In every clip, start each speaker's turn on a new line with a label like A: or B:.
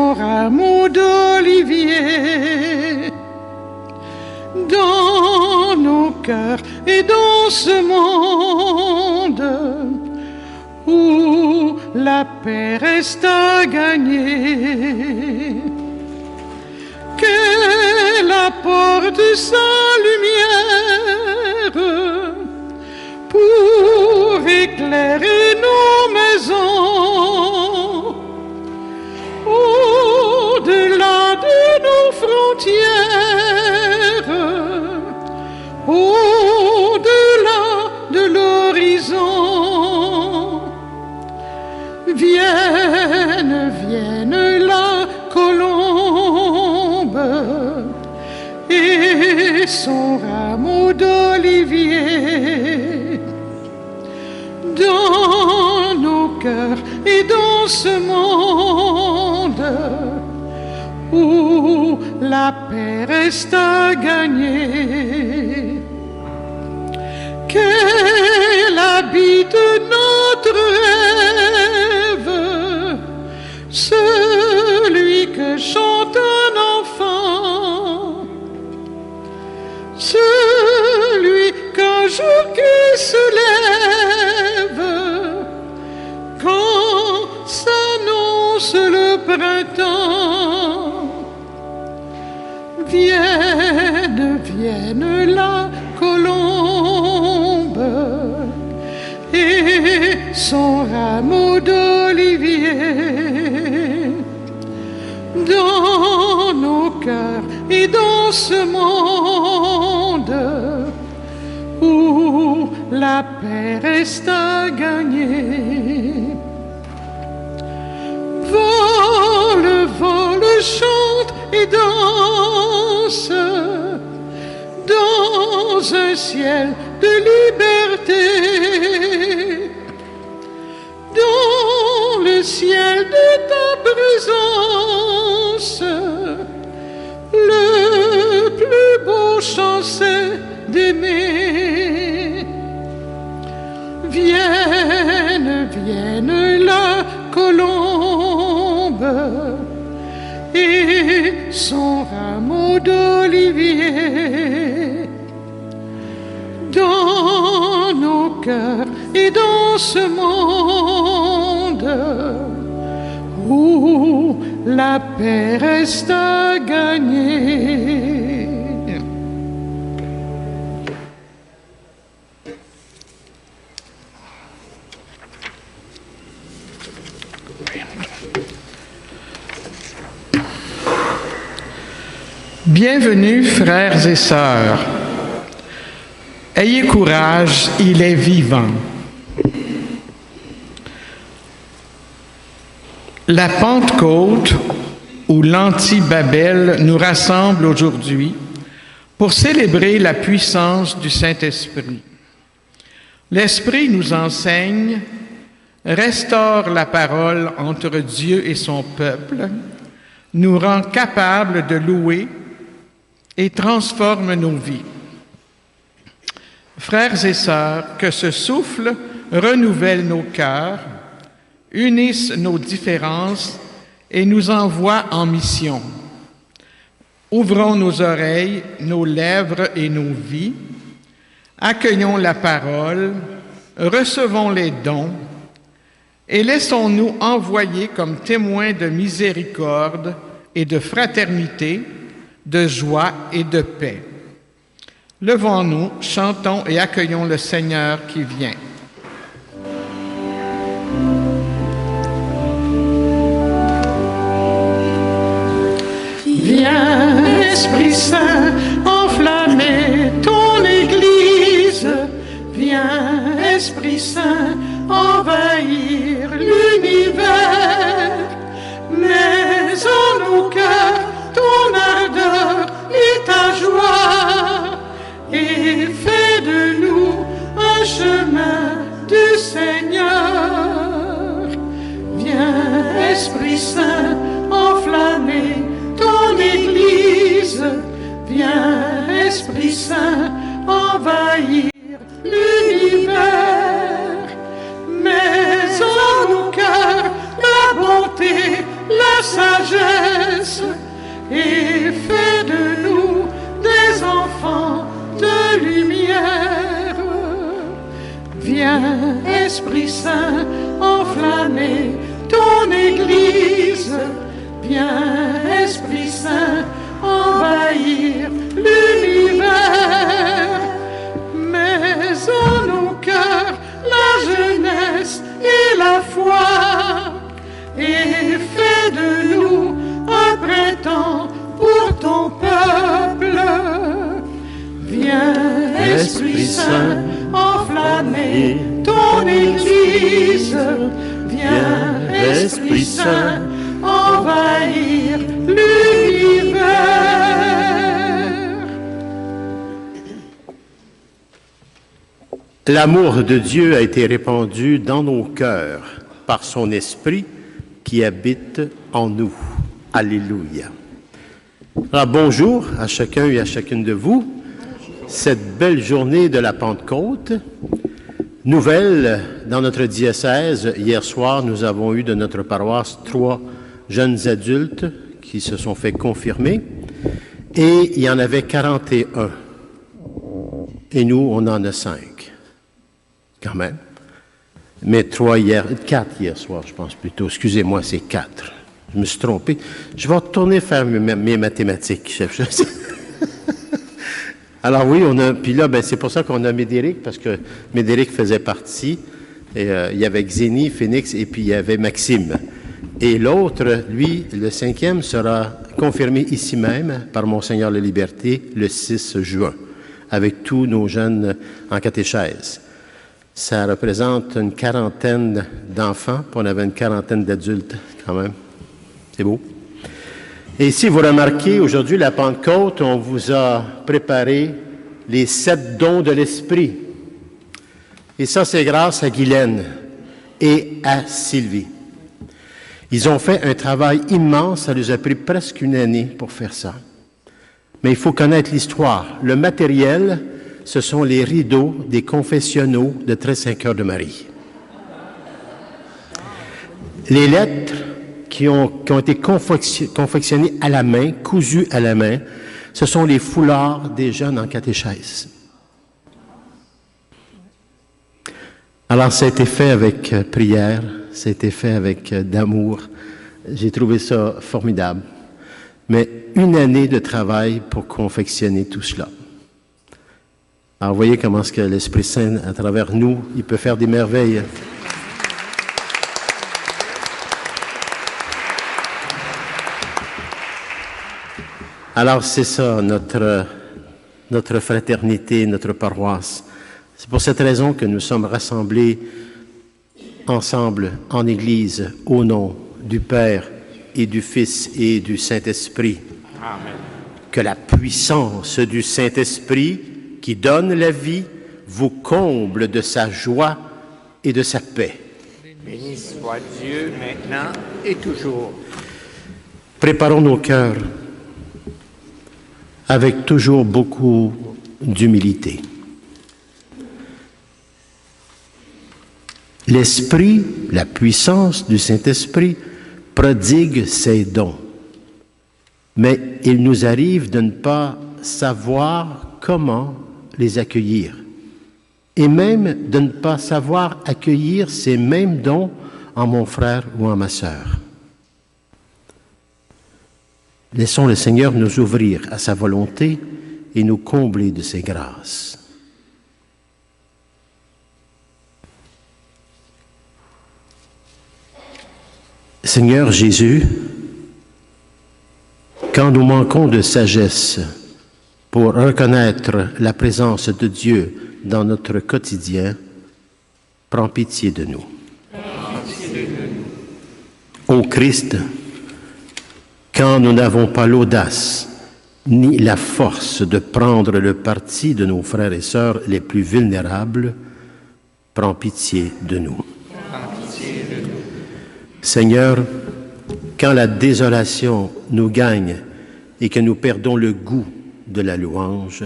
A: son rameau d'olivier dans nos cœurs et dans ce monde où la paix reste à gagner. Qu'elle apporte sa lumière pour éclairer nos maisons, au-delà de nos frontières, au-delà de l'horizon. Vienne, vienne la colombe et son rameau d'olivier dans nos cœurs et dans ce monde où la paix reste à gagner. Qu'elle habite notre rêve, celui que chante un enfant, celui qu'un jour qui se lève quand s'annonce le printemps. Vienne, vienne la colombe et son rameau d'olivier dans nos cœurs et dans ce monde où la paix reste à gagner. Vole, vole, chante et danse dans un ciel de liberté, dans le ciel de ta présence. Le plus beau chant c'est d'aimer. Vienne, vienne la colombe et son rameau d'olivier dans nos cœurs et dans ce monde où la paix reste à gagner. Bienvenue, frères et sœurs. Ayez courage, il est vivant. La Pentecôte, ou l'Anti-Babel, nous rassemble aujourd'hui pour célébrer la puissance du Saint-Esprit. L'Esprit nous enseigne, restaure la parole entre Dieu et son peuple, nous rend capables de louer et transforme nos vies. Frères et sœurs, que ce souffle renouvelle nos cœurs, unisse nos différences et nous envoie en mission. Ouvrons nos oreilles, nos lèvres et nos vies, accueillons la parole, recevons les dons et laissons-nous envoyer comme témoins de miséricorde et de fraternité, de joie et de paix. Levons-nous, chantons et accueillons le Seigneur qui vient. Viens, Esprit Saint, enflammer ton Église. Viens, Esprit Saint, envahir l'univers. Mets en nos cœurs ton ardeur et ta joie, et fais de nous un chemin du Seigneur. Viens, Esprit Saint, enflammer ton Église. Viens, et fais de nous des enfants de lumière. Viens, Esprit Saint, enflammer ton Église. Viens, Esprit Saint, envahir l'univers. Mets en nos cœurs la jeunesse et la foi, et fais de nous un printemps pour ton peuple. Viens, Esprit Saint, enflammer ton Église. Viens, Esprit Saint, envahir l'univers.
B: L'amour de Dieu a été répandu dans nos cœurs par son Esprit qui habite en nous. Alléluia. Alors, bonjour à chacun et à chacune de vous. Cette belle journée de la Pentecôte. Nouvelle dans notre diocèse, hier soir, nous avons eu de notre paroisse 3 jeunes adultes qui se sont fait confirmer et il y en avait 41. Et nous, on en a 5. Quand même. Mais 4 hier soir, je pense plutôt. Excusez-moi, c'est 4. Je me suis trompé. Je vais retourner faire mes mathématiques, chef. Alors oui, puis là, c'est pour ça qu'on a Médéric, parce que Médéric faisait partie. Et, il y avait Xénie, Phoenix, et puis il y avait Maxime. Et l'autre, lui, le 5e, sera confirmé ici même par Monseigneur La Liberté le 6 juin, avec tous nos jeunes en catéchèse. Ça représente une 40aine d'enfants, puis on avait une 40aine d'adultes, quand même. C'est beau. Et si vous remarquez, aujourd'hui, la Pentecôte, on vous a préparé les 7 dons de l'Esprit. Et ça, c'est grâce à Guylaine et à Sylvie. Ils ont fait un travail immense, ça nous a pris presque une année pour faire ça. Mais il faut connaître l'histoire. Le matériel, ce sont les rideaux des confessionnaux de Très Saint-Cœur de Marie. Les lettres qui ont été confectionnées à la main, cousues à la main, ce sont les foulards des jeunes en catéchèse. Alors, ça a été fait avec prière, ça a été fait avec d'amour. J'ai trouvé ça formidable. Mais une année de travail pour confectionner tout cela. Alors, voyez comment est-ce que l'Esprit Saint, à travers nous, il peut faire des merveilles. Alors, c'est ça, notre fraternité, notre paroisse. C'est pour cette raison que nous sommes rassemblés ensemble en Église au nom du Père et du Fils et du Saint-Esprit. Amen. Que la puissance du Saint-Esprit qui donne la vie vous comble de sa joie et de sa paix.
C: Béni soit Dieu maintenant et toujours.
B: Préparons nos cœurs avec toujours beaucoup d'humilité. L'Esprit, la puissance du Saint-Esprit, prodigue ses dons. Mais il nous arrive de ne pas savoir comment les accueillir. Et même de ne pas savoir accueillir ces mêmes dons en mon frère ou en ma sœur. Laissons le Seigneur nous ouvrir à sa volonté et nous combler de ses grâces. Seigneur Jésus, quand nous manquons de sagesse pour reconnaître la présence de Dieu dans notre quotidien, prends pitié de nous. Ô Christ, quand nous n'avons pas l'audace ni la force de prendre le parti de nos frères et sœurs les plus vulnérables, prends pitié de nous. Seigneur, quand la désolation nous gagne et que nous perdons le goût de la louange,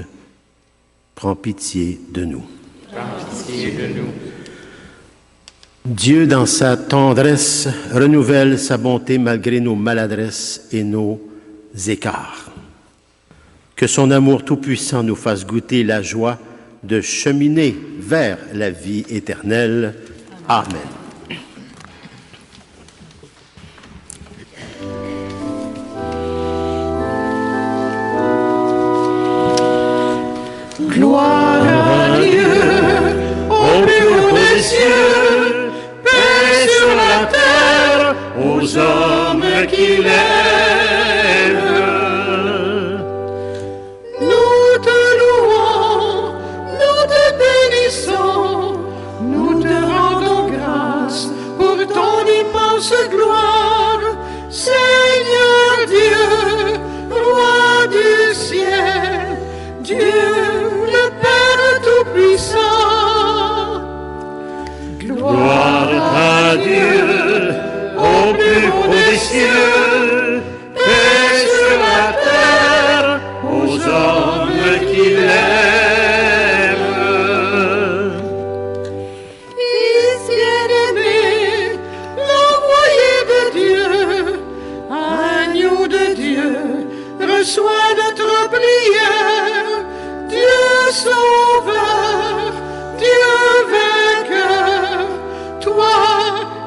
B: prends pitié de nous.
C: Prends pitié de nous.
B: Dieu, dans sa tendresse, renouvelle sa bonté malgré nos maladresses et nos écarts. Que son amour tout-puissant nous fasse goûter la joie de cheminer vers la vie éternelle. Amen.
A: Gloire à Dieu, au plus haut des cieux, paix sur la terre, aux hommes qui l'aiment. Nous te louons, nous te bénissons, nous te rendons grâce pour ton immense gloire, Seigneur Dieu, roi du ciel, Dieu le Père Tout-Puissant. Gloire à Dieu, au plus haut des cieux, paix sur la terre, aux hommes qui l'aiment. Fils bien-aimé, l'envoyé de Dieu, agneau de Dieu, reçois notre prière. Dieu sauveur, Dieu vainqueur, toi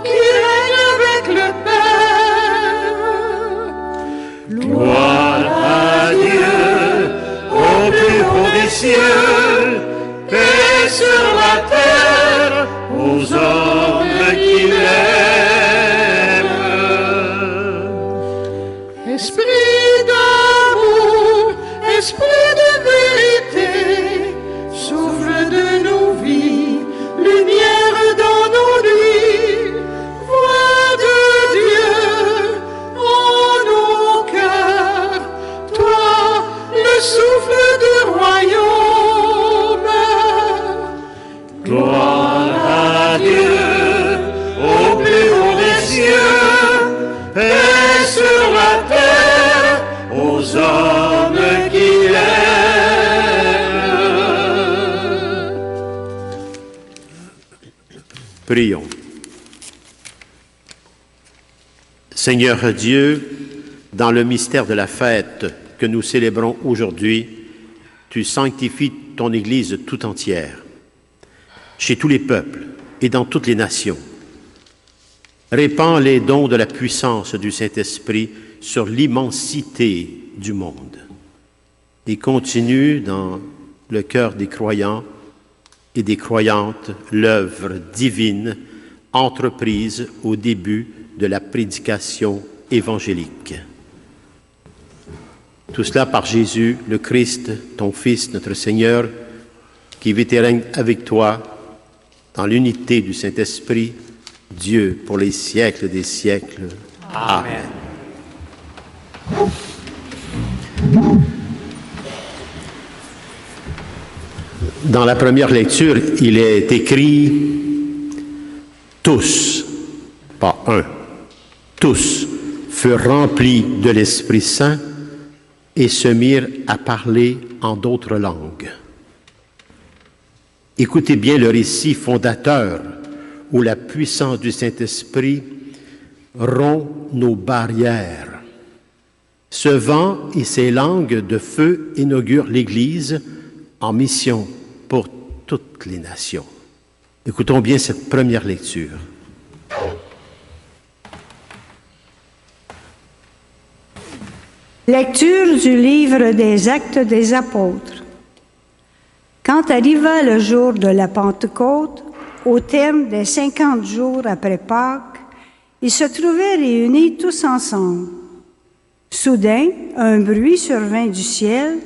A: qui règnes avec le Père. Gloire à Dieu, au plus haut des cieux, paix sur la terre, aux hommes qui l'aiment. Esprit d'amour, esprit de vérité, souffle de nos vies, lumière dans nos nuits, voix de Dieu en nos cœurs, toi le souffle du royaume. Gloire à Dieu, au plus haut des cieux, paix sur la terre, aux hommes qui l'aiment.
B: Prions. Seigneur Dieu, dans le mystère de la fête que nous célébrons aujourd'hui, tu sanctifies ton Église tout entière, chez tous les peuples et dans toutes les nations. Répands les dons de la puissance du Saint-Esprit sur l'immensité du monde et continue dans le cœur des croyants et des croyantes l'œuvre divine entreprise au début de la prédication évangélique. Tout cela par Jésus, le Christ, ton Fils, notre Seigneur, qui vit et règne avec toi dans l'unité du Saint-Esprit, Dieu pour les siècles des siècles. Amen. Dans la première lecture, il est écrit « Tous », pas un, « tous furent remplis de l'Esprit Saint et se mirent à parler en d'autres langues. » Écoutez bien le récit fondateur où la puissance du Saint-Esprit rompt nos barrières. Ce vent et ces langues de feu inaugurent l'Église en mission pour toutes les nations. Écoutons bien cette première lecture.
D: Lecture du livre des Actes des Apôtres. Quand arriva le jour de la Pentecôte, au terme des 50 jours après Pâques, ils se trouvaient réunis tous ensemble. Soudain, un bruit survint du ciel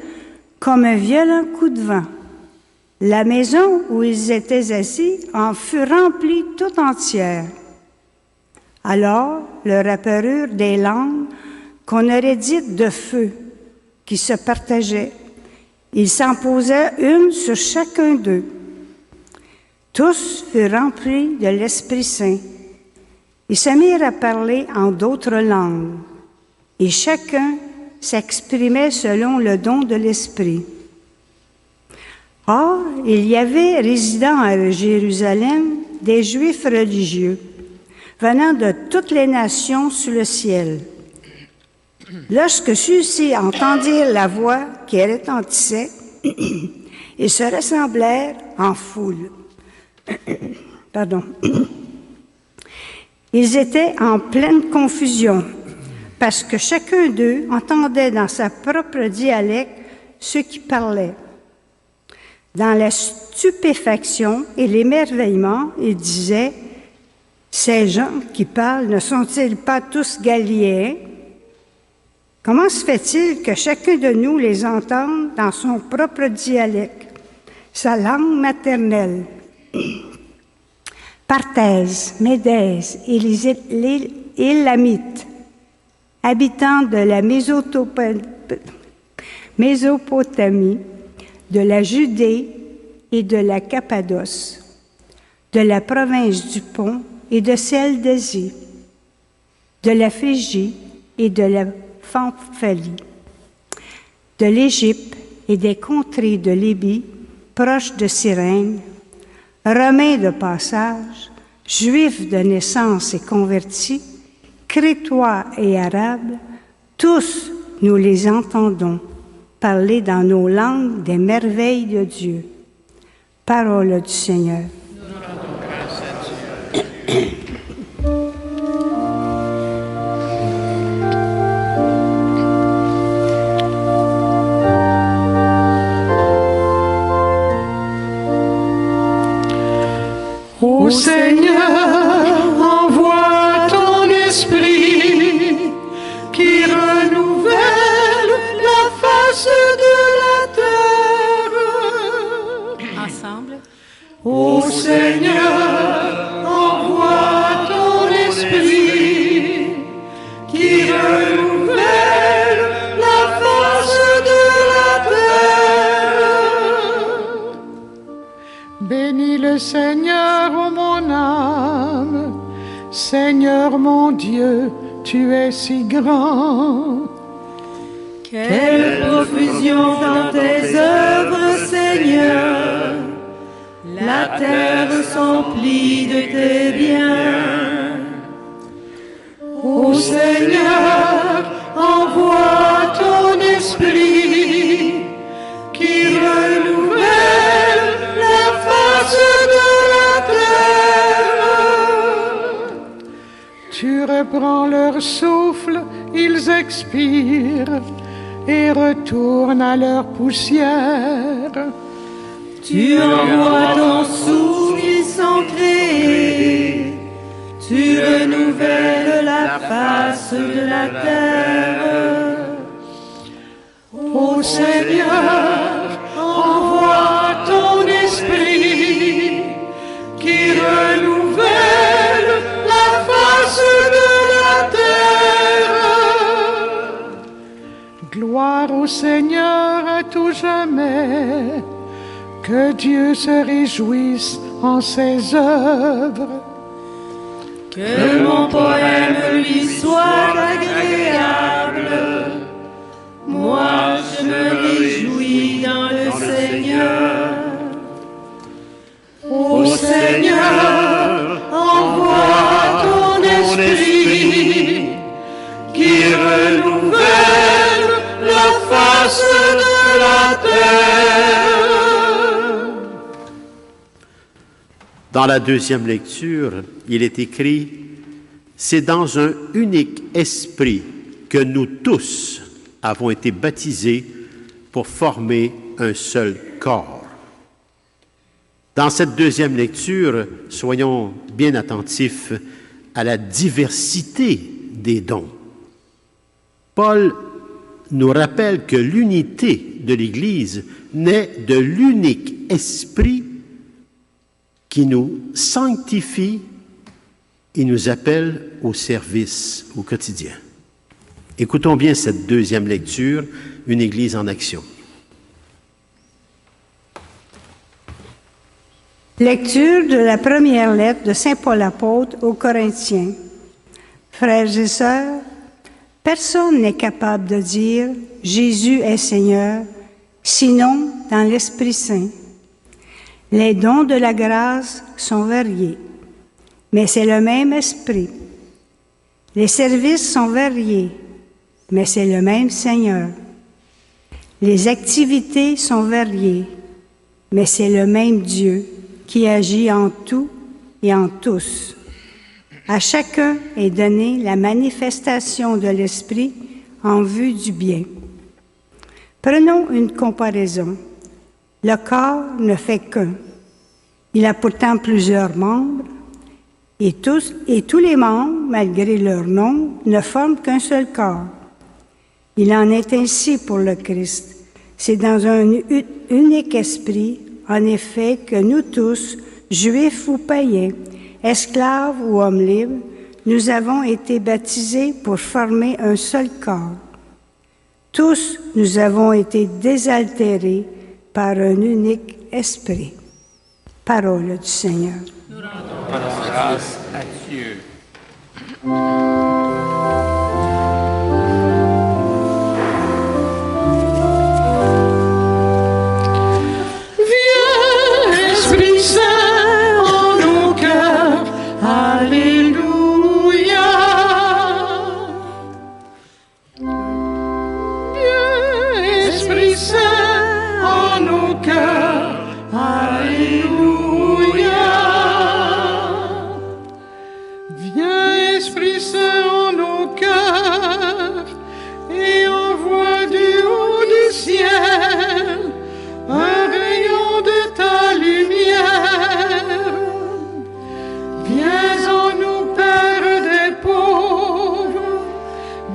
D: comme un violent coup de vent. La maison où ils étaient assis en fut remplie tout entière. Alors leur apparurent des langues qu'on aurait dites de feu, qui se partageaient. Il s'en posa une sur chacun d'eux. Tous furent remplis de l'Esprit Saint. Ils se mirent à parler en d'autres langues, et chacun s'exprimait selon le don de l'Esprit. Or, il y avait résidant à Jérusalem des Juifs religieux, venant de toutes les nations sous le ciel. Lorsque ceux-ci entendirent la voix qui retentissait, ils se rassemblèrent en foule. Pardon. Ils étaient en pleine confusion, parce que chacun d'eux entendait dans sa propre dialecte ceux qui parlaient. Dans la stupéfaction et l'émerveillement, ils disaient, « Ces gens qui parlent ne sont-ils pas tous Galiléens? Comment se fait-il que chacun de nous les entende dans son propre dialecte, sa langue maternelle? » Parthèses, Médèses et les Élamites, habitants de la Mésopotamie, de la Judée et de la Cappadoce, de la province du Pont et de celle d'Asie, de la Phrygie et de la Pamphylie, de l'Égypte et des contrées de Libye, proches de Cyrène, Romains de passage, Juifs de naissance et convertis, Crétois et Arabes, tous nous les entendons parler dans nos langues des merveilles de Dieu. Parole du Seigneur.
A: Nous rendons grâce à Dieu. Ô Seigneur, envoie ton esprit qui renouvelle la face de la terre.
E: Ensemble.
A: Ô Seigneur, envoie ton esprit qui renouvelle la face de la terre. Bénis le Seigneur, ô mon âme. Seigneur mon Dieu, tu es si grand.
E: Quelle profusion dans tes œuvres, Seigneur. La terre s'emplit de tes biens.
A: Ô Seigneur, envoie ton esprit qui renouvelle la face de la terre. Tu reprends leur souffle, ils expirent et retournent à leur poussière.
E: Tu envoies ton souffle, ils sont créés. Tu renouvelles la face de la terre.
A: Ô Seigneur, envoie ton esprit qui renouvelle la face de la terre. Gloire au Seigneur à tout jamais. Que Dieu se réjouisse en ses œuvres.
E: Que mon poème lui soit agréable. Moi, je me réjouis dans le Seigneur.
A: Ô Seigneur, envoie ton esprit qui renouvelle la face de la terre.
B: Dans la deuxième lecture, il est écrit « C'est dans un unique esprit que nous tous avons été baptisés pour former un seul corps. » Dans cette deuxième lecture, soyons bien attentifs à la diversité des dons. Paul nous rappelle que l'unité de l'Église naît de l'unique esprit qui nous sanctifie et nous appelle au service au quotidien. Écoutons bien cette deuxième lecture, une Église en action.
D: Lecture de la première lettre de Saint Paul apôtre aux Corinthiens. Frères et sœurs, personne n'est capable de dire « Jésus est Seigneur », sinon dans l'Esprit Saint. Les dons de la grâce sont variés, mais c'est le même Esprit. Les services sont variés, mais c'est le même Seigneur. Les activités sont variées, mais c'est le même Dieu qui agit en tout et en tous. À chacun est donnée la manifestation de l'Esprit en vue du bien. Prenons une comparaison. Le corps ne fait qu'un. Il a pourtant plusieurs membres, et tous les membres, malgré leur nom, ne forment qu'un seul corps. Il en est ainsi pour le Christ. C'est dans un unique esprit, en effet, que nous tous, juifs ou païens, esclaves ou hommes libres, nous avons été baptisés pour former un seul corps. Tous, nous avons été désaltérés par un unique esprit. Parole du Seigneur.
C: Nous rendons grâce à Dieu.
A: Viens, Esprit Saint, en nos cœurs. Alléluia. Viens, Esprit Saint, en nos cœurs. Alléluia. Viens, Esprit Saint, en nos cœurs, et envoie du haut du ciel un rayon de ta lumière. Viens en nous, Père des pauvres,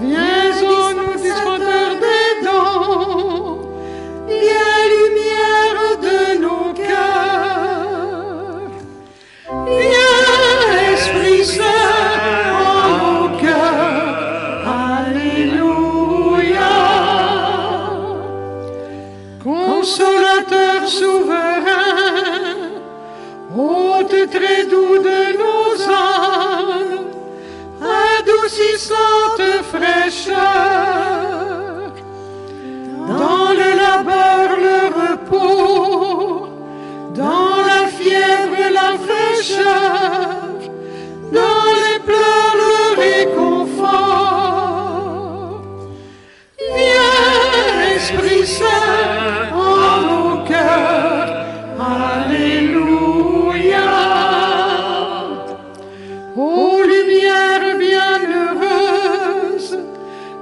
A: viens en nous, dispensateur des dons, viens, lumière de nos cœurs. Viens, Esprit Saint, en nos cœurs. Alléluia. Consolateur souverain, hôte très doux de nos âmes, adoucissante fraîcheur, dans le labeur le repos, dans la fièvre la fraîcheur, dans les pleurs le réconfort. Viens, Esprit Saint, en nos cœurs. Alléluia. Ô lumière bienheureuse,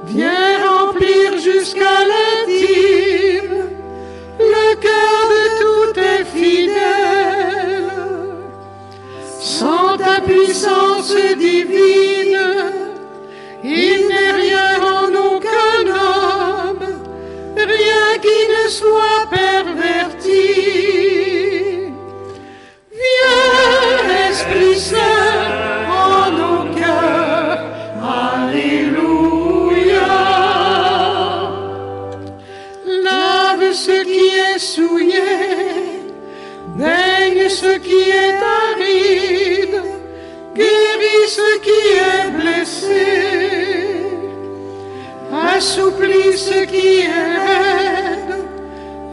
A: viens remplir jusqu'à l'intime le cœur de tous tes fidèles. Sans ta puissance divine, il n'est rien en aucun homme, rien qui ne soit perverti. Viens, Esprit Saint, en nos cœurs. Alléluia. Lave ce qui est souillé, baigne ce qui est aride, guéris ce qui est blessé, assouplis ce qui est raide,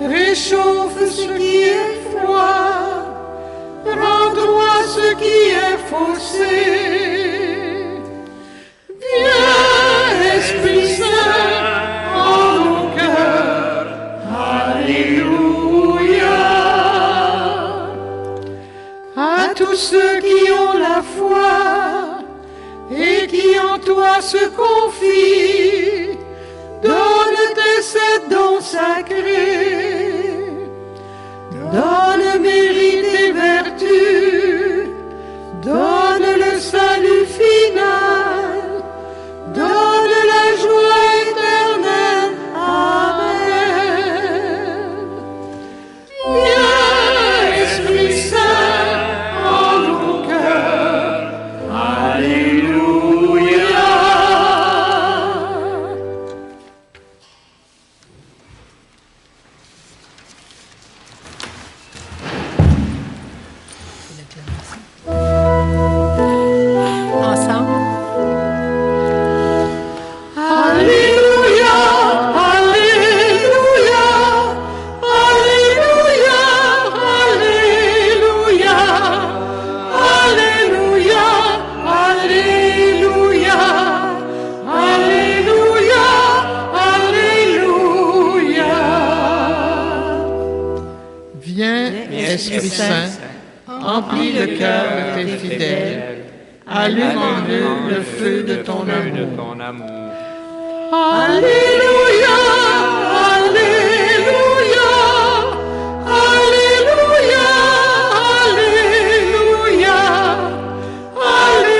A: réchauffe ce qui est froid, rends droit ce qui est faussé. Viens, Esprit Saint, en nos cœurs. Alléluia. À tous ceux qui ont la foi et qui en toi se confient, donne tes sept dons sacrés, donne mérite et vertu, donne le salut final, donne la joie éternelle. Amen. Viens, Esprit Saint, en nos cœurs. Alléluia. Esprit Saint, emplis le cœur de tes fidèles, allume en eux le feu de ton amour. Alléluia, Alléluia, Alléluia, Alléluia,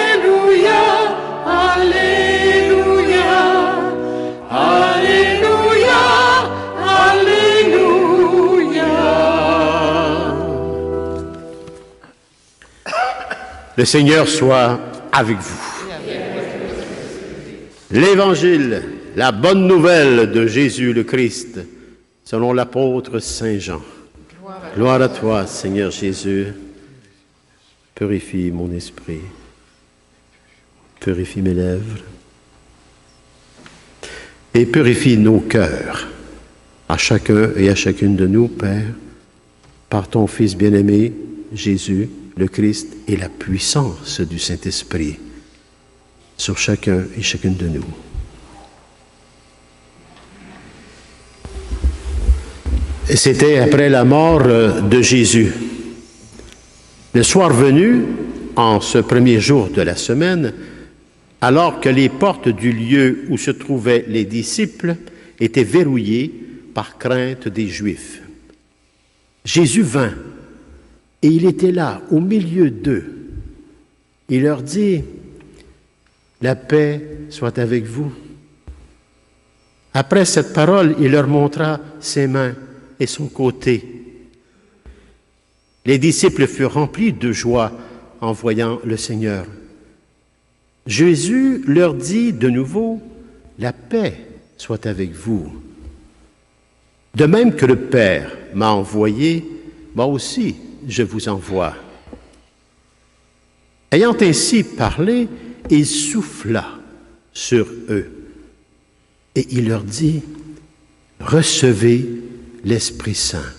A: Alléluia, Alléluia, Alléluia, Alléluia.
B: Le Seigneur soit avec vous. L'Évangile, la bonne nouvelle de Jésus le Christ, selon l'apôtre Saint Jean. Gloire à toi, Seigneur Jésus. Purifie mon esprit. Purifie mes lèvres. Et purifie nos cœurs, à chacun et à chacune de nous, Père, par ton Fils bien-aimé, Jésus, le Christ, et la puissance du Saint-Esprit sur chacun et chacune de nous. Et c'était après la mort de Jésus. Le soir venu, en ce premier jour de la semaine, alors que les portes du lieu où se trouvaient les disciples étaient verrouillées par crainte des Juifs, Jésus vint, et il était là, au milieu d'eux. Il leur dit: la paix soit avec vous. Après cette parole, il leur montra ses mains et son côté. Les disciples furent remplis de joie en voyant le Seigneur. Jésus leur dit de nouveau: la paix soit avec vous. De même que le Père m'a envoyé, moi aussi je vous envoie. Ayant ainsi parlé, il souffla sur eux et il leur dit: recevez l'Esprit Saint.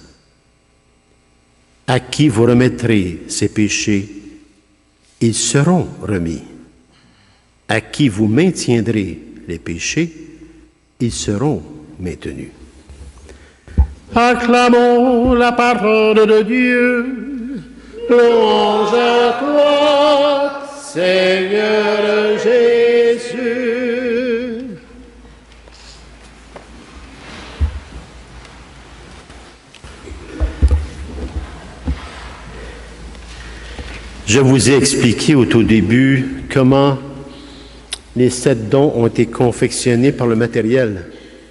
B: À qui vous remettrez ces péchés, ils seront remis. À qui vous maintiendrez les péchés, ils seront maintenus. Acclamons la parole de Dieu. Louange à toi, Seigneur Jésus. Je vous ai expliqué au tout début comment les 7 dons ont été confectionnés par le matériel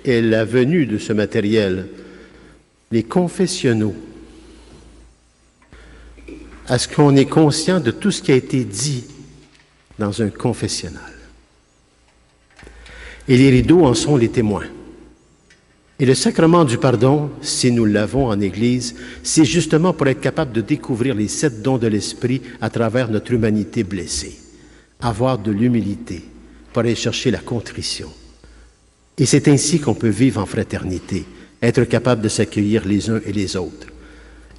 B: et la venue de ce matériel. Les confessionnaux. Est-ce qu'on est conscient de tout ce qui a été dit dans un confessionnal? Et les rideaux en sont les témoins. Et le sacrement du pardon, si nous l'avons en Église, c'est justement pour être capable de découvrir les 7 dons de l'Esprit à travers notre humanité blessée. Avoir de l'humilité pour aller chercher la contrition. Et c'est ainsi qu'on peut vivre en fraternité, être capable de s'accueillir les uns et les autres.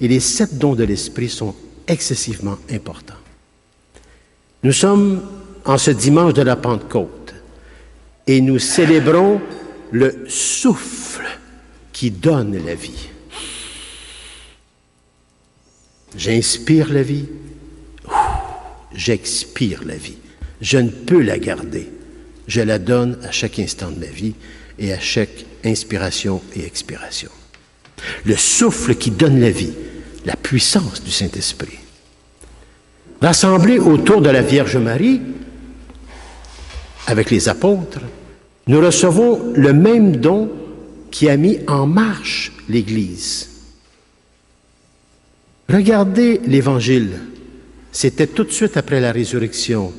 B: Et les 7 dons de l'Esprit sont excessivement importants. Nous sommes en ce dimanche de la Pentecôte et nous célébrons le souffle qui donne la vie. J'inspire la vie, j'expire la vie. Je ne peux la garder. Je la donne à chaque instant de ma vie et à chaque inspiration et expiration. Le souffle qui donne la vie, la puissance du Saint-Esprit. Rassemblés autour de la Vierge Marie, avec les apôtres, nous recevons le même don qui a mis en marche l'Église. Regardez l'Évangile. C'était tout de suite après la résurrection.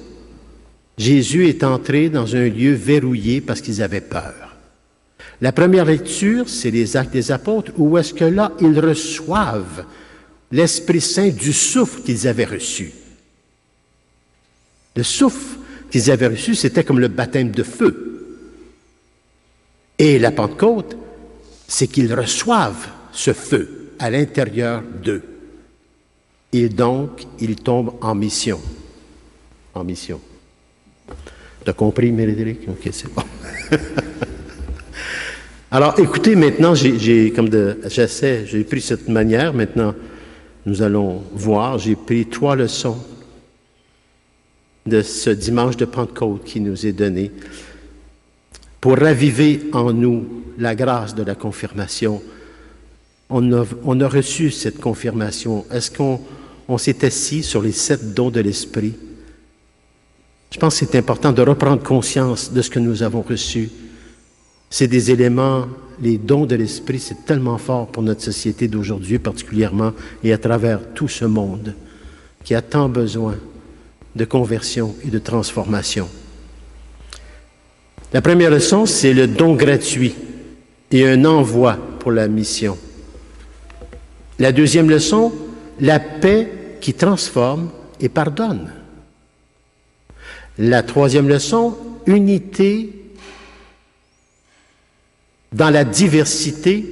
B: Jésus est entré dans un lieu verrouillé parce qu'ils avaient peur. La première lecture, c'est les Actes des Apôtres, où est-ce que là, ils reçoivent l'Esprit Saint du souffle qu'ils avaient reçu. Le souffle qu'ils avaient reçu, c'était comme le baptême de feu. Et la Pentecôte, c'est qu'ils reçoivent ce feu à l'intérieur d'eux. Et donc, ils tombent en mission. En mission. T'as compris, Mérédéric? OK, c'est bon. Alors, écoutez, maintenant, j'ai pris cette manière, maintenant, nous allons voir, j'ai pris 3 leçons de ce dimanche de Pentecôte qui nous est donné pour raviver en nous la grâce de la confirmation. On a reçu cette confirmation. Est-ce qu'on s'est assis sur les 7 dons de l'Esprit? Je pense que c'est important de reprendre conscience de ce que nous avons reçu. C'est des éléments, les dons de l'Esprit, c'est tellement fort pour notre société d'aujourd'hui particulièrement et à travers tout ce monde qui a tant besoin de conversion et de transformation. La première leçon, c'est le don gratuit et un envoi pour la mission. La deuxième leçon, la paix qui transforme et pardonne. La troisième leçon, unité dans la diversité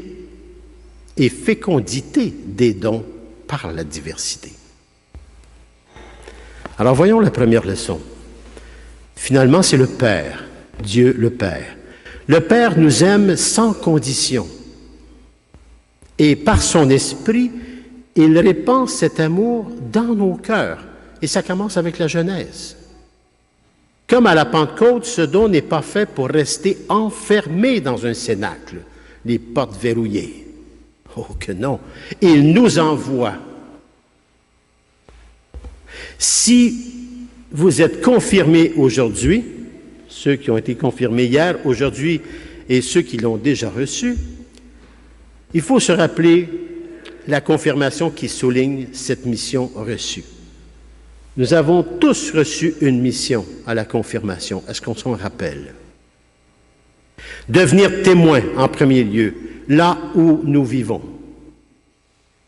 B: et fécondité des dons par la diversité. Alors voyons la première leçon. Finalement, c'est le Père, Dieu le Père. Le Père nous aime sans condition. Et par son esprit, il répand cet amour dans nos cœurs. Et ça commence avec la Genèse. Comme à la Pentecôte, ce don n'est pas fait pour rester enfermé dans un cénacle, les portes verrouillées. Oh que non! Il nous envoie. Si vous êtes confirmés aujourd'hui, ceux qui ont été confirmés hier, aujourd'hui, et ceux qui l'ont déjà reçu, il faut se rappeler la confirmation qui souligne cette mission reçue. Nous avons tous reçu une mission à la confirmation. Est-ce qu'on s'en rappelle? Devenir témoin en premier lieu, là où nous vivons.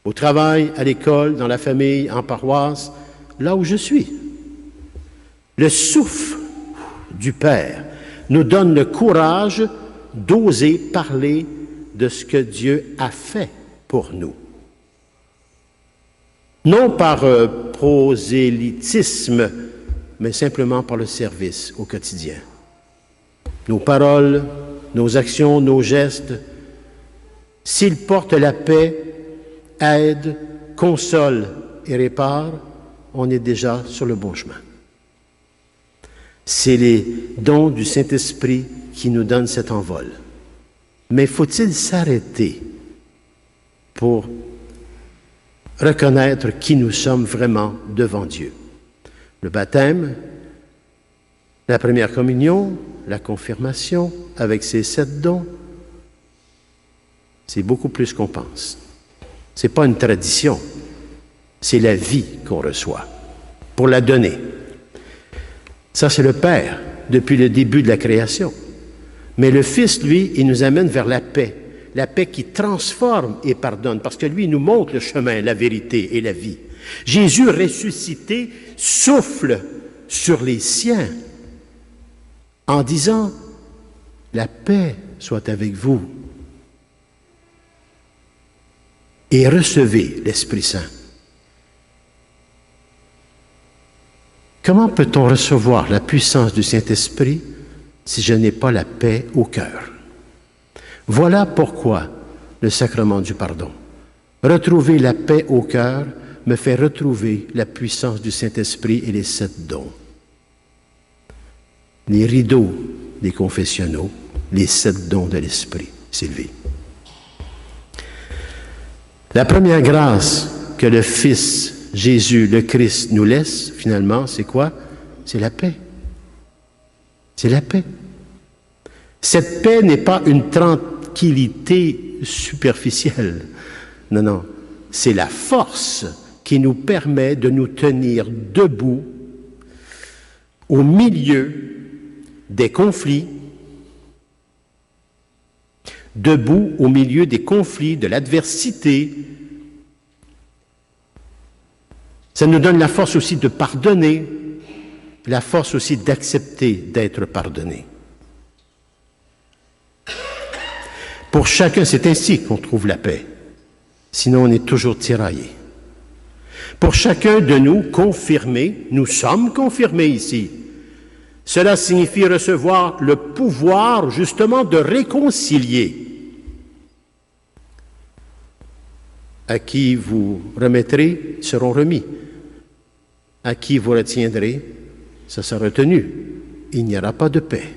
B: Au travail, à l'école, dans la famille, en paroisse, là où je suis. Le souffle du Père nous donne le courage d'oser parler de ce que Dieu a fait pour nous. Non par prosélytisme, mais simplement par le service au quotidien. Nos paroles, nos actions, nos gestes, s'ils portent la paix, aident, consolent et réparent, on est déjà sur le bon chemin. C'est les dons du Saint-Esprit qui nous donnent cet envol. Mais faut-il s'arrêter pour reconnaître qui nous sommes vraiment devant Dieu? Le baptême, la première communion, la confirmation, avec ses 7 dons, c'est beaucoup plus qu'on pense. Ce n'est pas une tradition, c'est la vie qu'on reçoit pour la donner. Ça, c'est le Père depuis le début de la création. Mais le Fils, lui, il nous amène vers la paix qui transforme et pardonne, parce que lui, il nous montre le chemin, la vérité et la vie. Jésus ressuscité souffle sur les siens en disant « La paix soit avec vous et recevez l'Esprit Saint ». Comment peut-on recevoir la puissance du Saint-Esprit si je n'ai pas la paix au cœur? Voilà pourquoi le sacrement du pardon. Retrouver la paix au cœur me fait retrouver la puissance du Saint-Esprit et les 7 dons. Les rideaux des confessionnaux, les 7 dons de l'Esprit. Sylvie. La première grâce que le Fils Jésus, le Christ, nous laisse, finalement, c'est quoi? C'est la paix. C'est la paix. Cette paix n'est pas une tranquillité superficielle. Non, non. C'est la force qui nous permet de nous tenir debout au milieu des conflits, debout au milieu des conflits, de l'adversité. Ça nous donne la force aussi de pardonner, la force aussi d'accepter d'être pardonné. Pour chacun, c'est ainsi qu'on trouve la paix. Sinon, on est toujours tiraillé. Pour chacun de nous, confirmés, nous sommes confirmés ici. Cela signifie recevoir le pouvoir, justement, de réconcilier. À qui vous remettrez seront remis. À qui vous retiendrez, ça sera retenu. Il n'y aura pas de paix.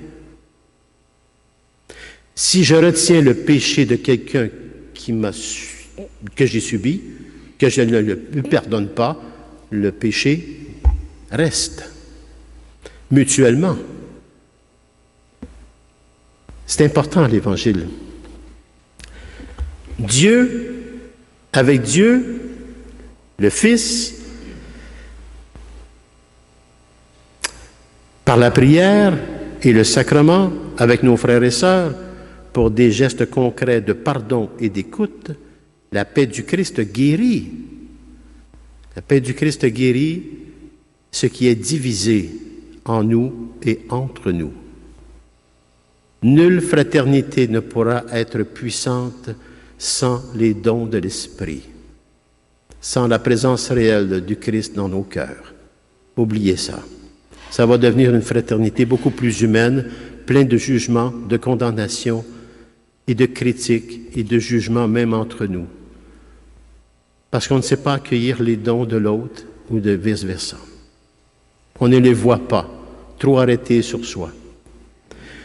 B: Si je retiens le péché de quelqu'un que j'ai subi, que je ne lui pardonne pas, le péché reste mutuellement. C'est important l'Évangile. Avec Dieu, le Fils, par la prière et le sacrement, avec nos frères et sœurs, pour des gestes concrets de pardon et d'écoute, la paix du Christ guérit. La paix du Christ guérit ce qui est divisé en nous et entre nous. Nulle fraternité ne pourra être puissante sans les dons de l'Esprit, sans la présence réelle du Christ dans nos cœurs. Oubliez ça. Ça va devenir une fraternité beaucoup plus humaine, pleine de jugement, de condamnation et de critique et de jugement même entre nous. Parce qu'on ne sait pas accueillir les dons de l'autre ou de vice-versa. On ne les voit pas, trop arrêtés sur soi.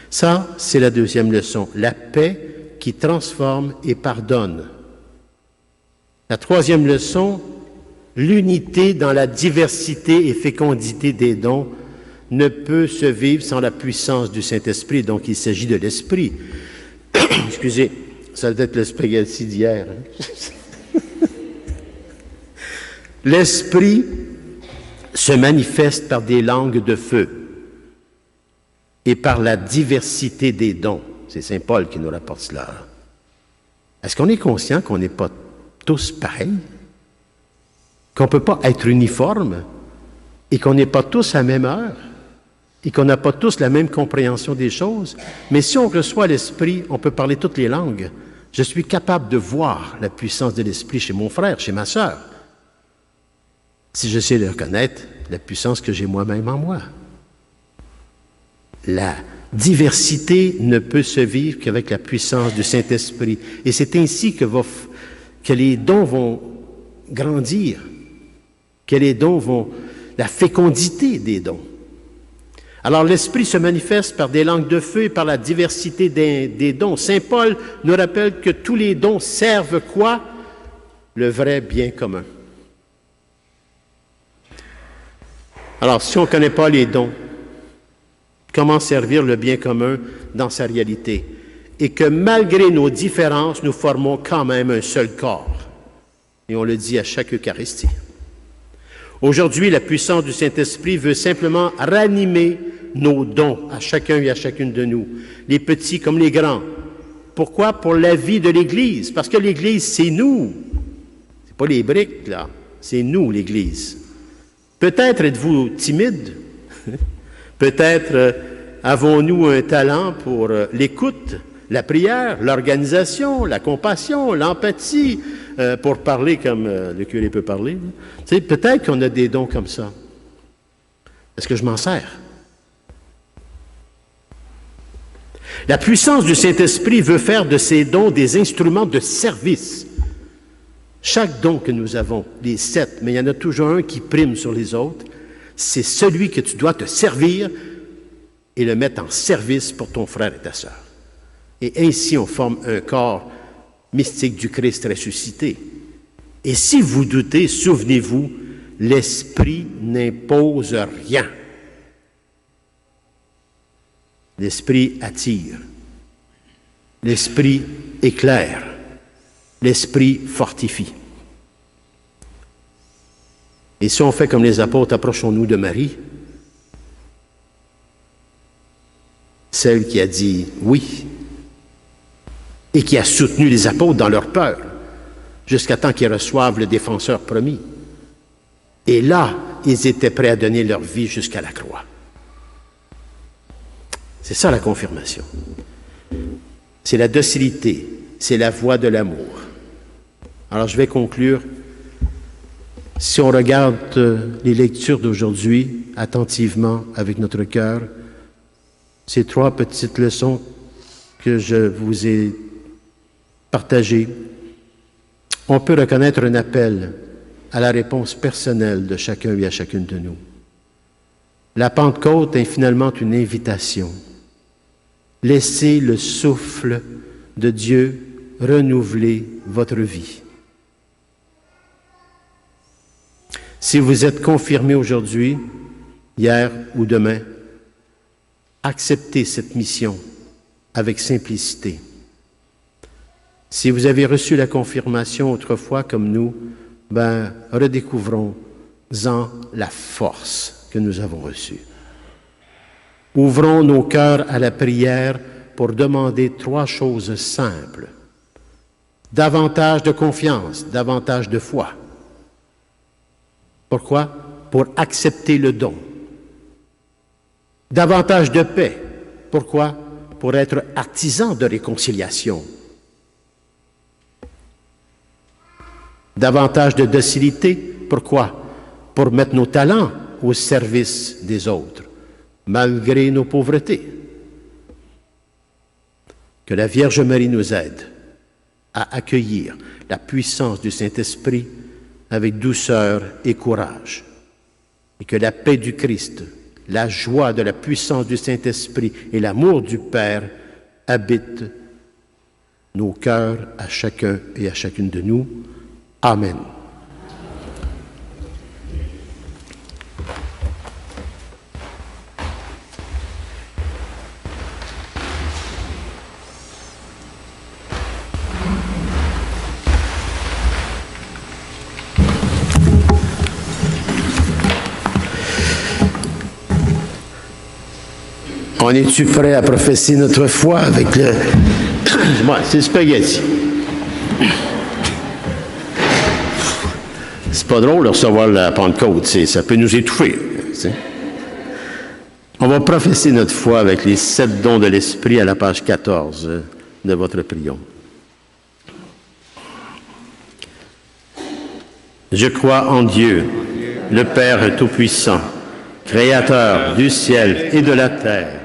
B: Ça, c'est la deuxième leçon, la paix qui transforme et pardonne. La troisième leçon, l'unité dans la diversité et fécondité des dons ne peut se vivre sans la puissance du Saint-Esprit. Donc, il s'agit de l'Esprit. Excusez, ça doit être le spaghetti d'hier. Hein? L'Esprit se manifeste par des langues de feu et par la diversité des dons. C'est Saint Paul qui nous rapporte cela. Est-ce qu'on est conscient qu'on n'est pas tous pareils? Qu'on ne peut pas être uniforme et qu'on n'est pas tous à la même heure et qu'on n'a pas tous la même compréhension des choses? Mais si on reçoit l'Esprit, on peut parler toutes les langues. Je suis capable de voir la puissance de l'Esprit chez mon frère, chez ma sœur. Si je sais le reconnaître, la puissance que j'ai moi-même en moi. La diversité ne peut se vivre qu'avec la puissance du Saint-Esprit. Et c'est ainsi que les dons vont grandir, que les dons vont... la fécondité des dons. Alors l'Esprit se manifeste par des langues de feu et par la diversité des dons. Saint Paul nous rappelle que tous les dons servent quoi? Le vrai bien commun. Alors, si on ne connaît pas les dons, comment servir le bien commun dans sa réalité? Et que malgré nos différences, nous formons quand même un seul corps. Et on le dit à chaque Eucharistie. Aujourd'hui, la puissance du Saint-Esprit veut simplement ranimer nos dons à chacun et à chacune de nous, les petits comme les grands. Pourquoi? Pour la vie de l'Église. Parce que l'Église, c'est nous. C'est pas les briques, là. C'est nous, l'Église. Peut-être êtes-vous timide. Peut-être avons-nous un talent pour l'écoute, la prière, l'organisation, la compassion, l'empathie, pour parler comme le curé peut parler. Tu sais, peut-être qu'on a des dons comme ça. Est-ce que je m'en sers? La puissance du Saint-Esprit veut faire de ces dons des instruments de service. Chaque don que nous avons, les 7, mais il y en a toujours un qui prime sur les autres, c'est celui que tu dois te servir et le mettre en service pour ton frère et ta sœur. Et ainsi, on forme un corps mystique du Christ ressuscité. Et si vous doutez, souvenez-vous, l'Esprit n'impose rien. L'Esprit attire. L'Esprit éclaire. L'Esprit fortifie. Et si on fait comme les apôtres, approchons-nous de Marie, celle qui a dit oui et qui a soutenu les apôtres dans leur peur jusqu'à temps qu'ils reçoivent le défenseur promis. Et là, ils étaient prêts à donner leur vie jusqu'à la croix. C'est ça la confirmation. C'est la docilité, c'est la voie de l'amour. Alors je vais conclure. Si on regarde les lectures d'aujourd'hui attentivement avec notre cœur, ces 3 petites leçons que je vous ai partagées, on peut reconnaître un appel à la réponse personnelle de chacun et à chacune de nous. La Pentecôte est finalement une invitation. Laissez le souffle de Dieu renouveler votre vie. Si vous êtes confirmé aujourd'hui, hier ou demain, acceptez cette mission avec simplicité. Si vous avez reçu la confirmation autrefois comme nous, redécouvrons-en la force que nous avons reçue. Ouvrons nos cœurs à la prière pour demander 3 choses simples. Davantage de confiance, davantage de foi. Pourquoi? Pour accepter le don. Davantage de paix. Pourquoi? Pour être artisan de réconciliation. Davantage de docilité. Pourquoi? Pour mettre nos talents au service des autres, malgré nos pauvretés. Que la Vierge Marie nous aide à accueillir la puissance du Saint-Esprit avec douceur et courage. Et que la paix du Christ, la joie de la puissance du Saint-Esprit et l'amour du Père habitent nos cœurs à chacun et à chacune de nous. Amen. On est-tu prêt à professer notre foi avec le... c'est le spaghetti. C'est pas drôle de recevoir la Pentecôte, ça peut nous étouffer. On va professer notre foi avec les 7 dons de l'Esprit à la page 14 de votre prion. Je crois en Dieu, le Père Tout-Puissant, Créateur du ciel et de la terre,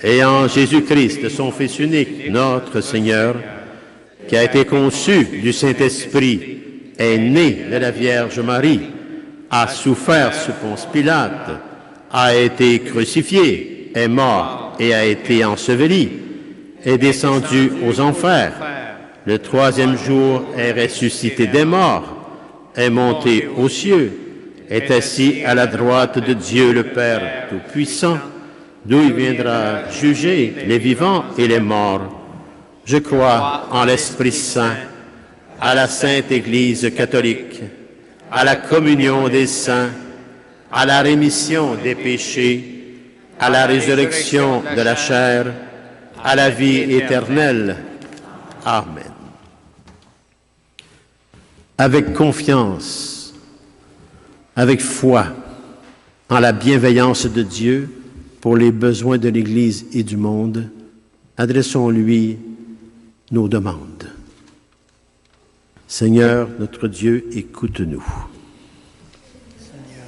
B: et en Jésus-Christ, son Fils unique, notre Seigneur, qui a été conçu du Saint-Esprit, est né de la Vierge Marie, a souffert sous Ponce Pilate, a été crucifié, est mort et a été enseveli, est descendu aux enfers. Le 3e jour est ressuscité des morts, est monté aux cieux, est assis à la droite de Dieu le Père Tout-Puissant, d'où il viendra juger les vivants et les morts. Je crois en l'Esprit Saint, à la Sainte Église catholique, à la communion des saints, à la rémission des péchés, à la résurrection de la chair, à la vie éternelle. Amen. Avec confiance, avec foi, en la bienveillance de Dieu pour les besoins de l'Église et du monde, adressons-lui nos demandes. Seigneur, notre Dieu, écoute-nous.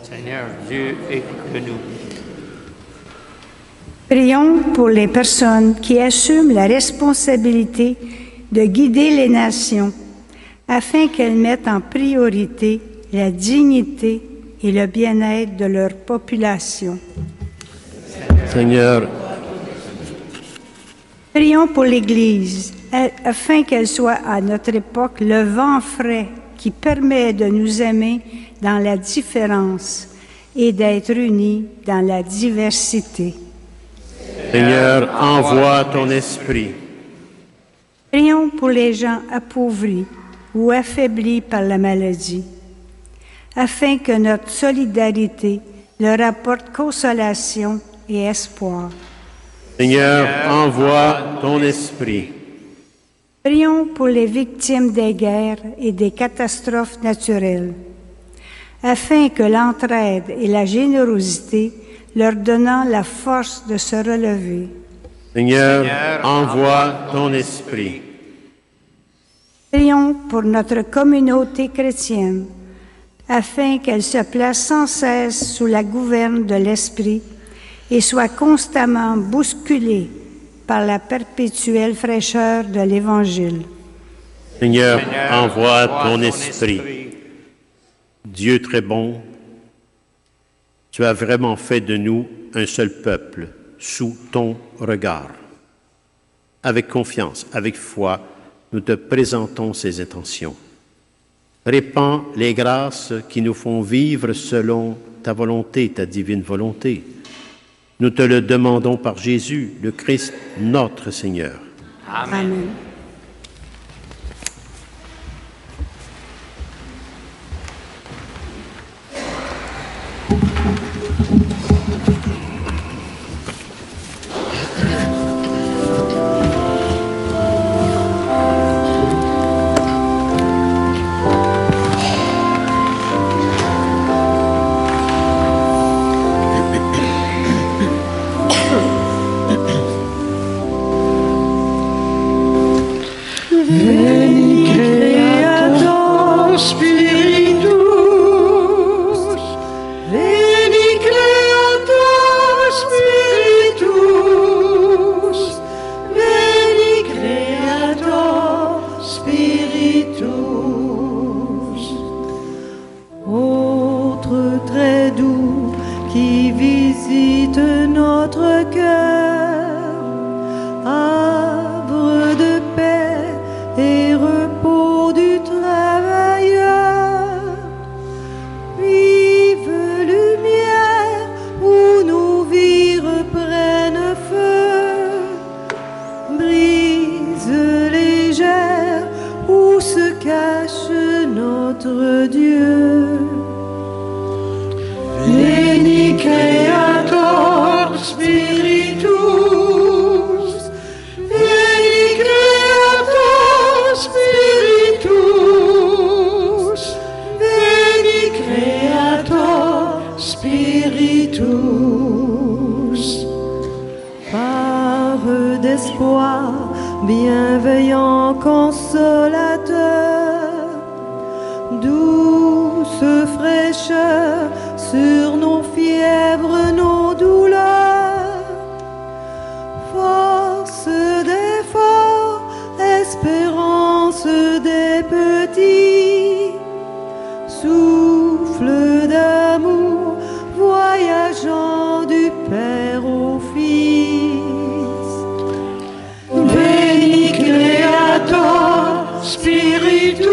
C: Seigneur Dieu, écoute-nous.
D: Prions pour les personnes qui assument la responsabilité de guider les nations afin qu'elles mettent en priorité la dignité et le bien-être de leur population.
B: Seigneur,
D: prions pour l'Église afin qu'elle soit à notre époque le vent frais qui permet de nous aimer dans la différence et d'être unis dans la diversité.
B: Seigneur, envoie ton esprit.
D: Prions pour les gens appauvris ou affaiblis par la maladie, afin que notre solidarité leur apporte consolation et espoir.
B: Seigneur, envoie ton esprit.
D: Prions pour les victimes des guerres et des catastrophes naturelles, afin que l'entraide et la générosité leur donnent la force de se relever.
B: Seigneur, envoie ton esprit.
D: Prions pour notre communauté chrétienne, afin qu'elle se place sans cesse sous la gouverne de l'Esprit et soit constamment bousculée par la perpétuelle fraîcheur de l'Évangile.
B: Seigneur, envoie ton esprit. Dieu très bon, tu as vraiment fait de nous un seul peuple sous ton regard. Avec confiance, avec foi, nous te présentons ces intentions. Répands les grâces qui nous font vivre selon ta volonté, ta divine volonté. Nous te le demandons par Jésus, le Christ, notre Seigneur.
D: Amen.
E: Bienveillant consolateur, douce fraîcheur sur nos fièvres, nos douleurs, force des forts, espérance des petits, souffle d'amour, voyageant du Père au Fils.
A: Spiritus,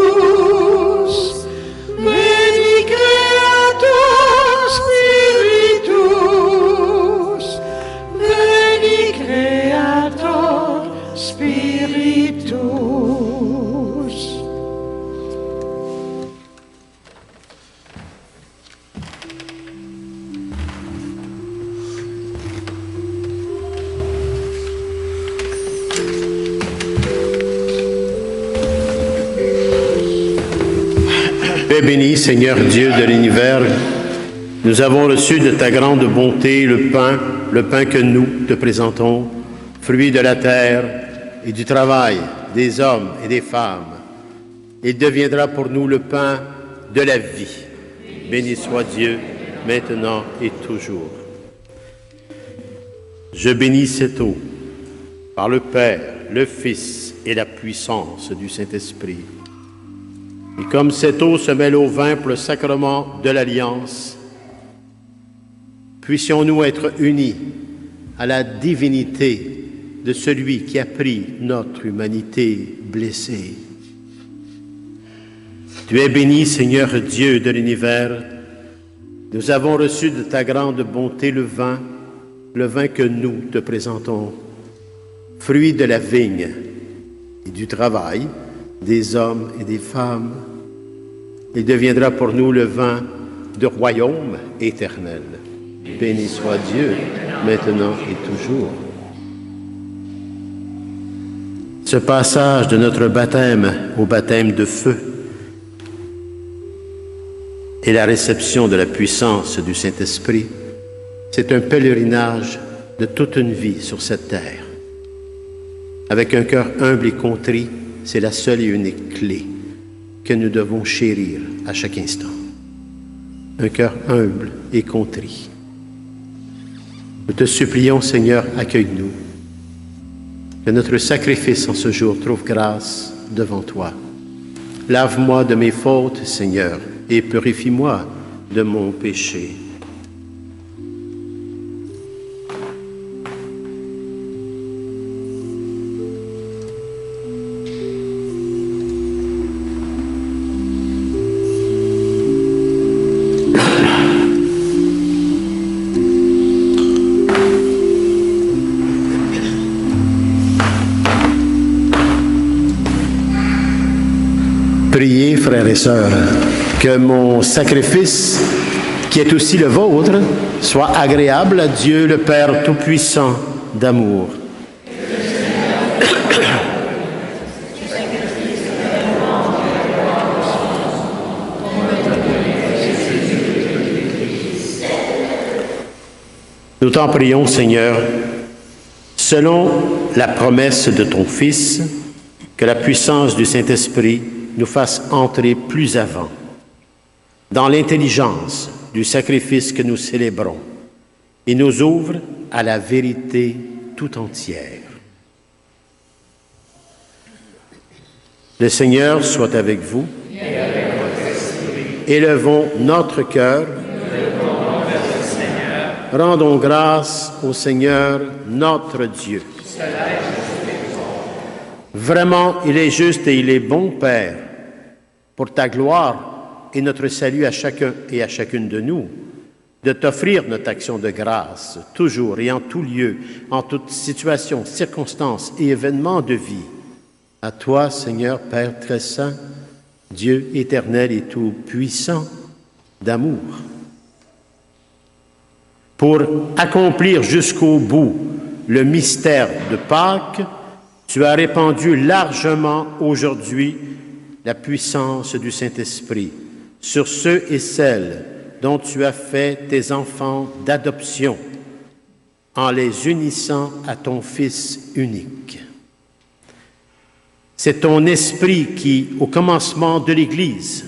A: veni Creator Spiritus, veni Creator Spiritus.
B: Béni, Seigneur Dieu de l'univers, nous avons reçu de ta grande bonté le pain que nous te présentons, fruit de la terre et du travail des hommes et des femmes. Il deviendra pour nous le pain de la vie. Béni soit Dieu, maintenant et toujours. Je bénis cette eau, par le Père, le Fils et la puissance du Saint-Esprit. Et comme cette eau se mêle au vin pour le sacrement de l'Alliance, puissions-nous être unis à la divinité de celui qui a pris notre humanité blessée. Tu es béni, Seigneur Dieu de l'univers. Nous avons reçu de ta grande bonté le vin que nous te présentons, fruit de la vigne et du travail des hommes et des femmes. Il deviendra pour nous le vin de royaume éternel. Béni soit Dieu, maintenant et toujours. Ce passage de notre baptême au baptême de feu et la réception de la puissance du Saint-Esprit, c'est un pèlerinage de toute une vie sur cette terre. Avec un cœur humble et contrit, c'est la seule et unique clé que nous devons chérir à chaque instant. Un cœur humble et contrit. Nous te supplions, Seigneur, accueille-nous. Que notre sacrifice en ce jour trouve grâce devant toi. Lave-moi de mes fautes, Seigneur, et purifie-moi de mon péché. Priez, frères et sœurs, que mon sacrifice, qui est aussi le vôtre, soit agréable à Dieu le Père Tout-Puissant d'amour. Nous t'en prions, Seigneur, selon la promesse de ton Fils, que la puissance du Saint-Esprit nous fasse entrer plus avant dans l'intelligence du sacrifice que nous célébrons et nous ouvre à la vérité tout entière. Le Seigneur soit avec vous. Et avec votre esprit. Élevons notre cœur. Rendons grâce au Seigneur notre Dieu. Vraiment, il est juste et il est bon, Père, pour ta gloire et notre salut à chacun et à chacune de nous, de t'offrir notre action de grâce, toujours et en tout lieu, en toute situation, circonstance et événement de vie. À toi, Seigneur, Père très saint, Dieu éternel et tout-puissant, d'amour. Pour accomplir jusqu'au bout le mystère de Pâques, tu as répandu largement aujourd'hui la puissance du Saint-Esprit sur ceux et celles dont tu as fait tes enfants d'adoption en les unissant à ton Fils unique. C'est ton Esprit qui, au commencement de l'Église,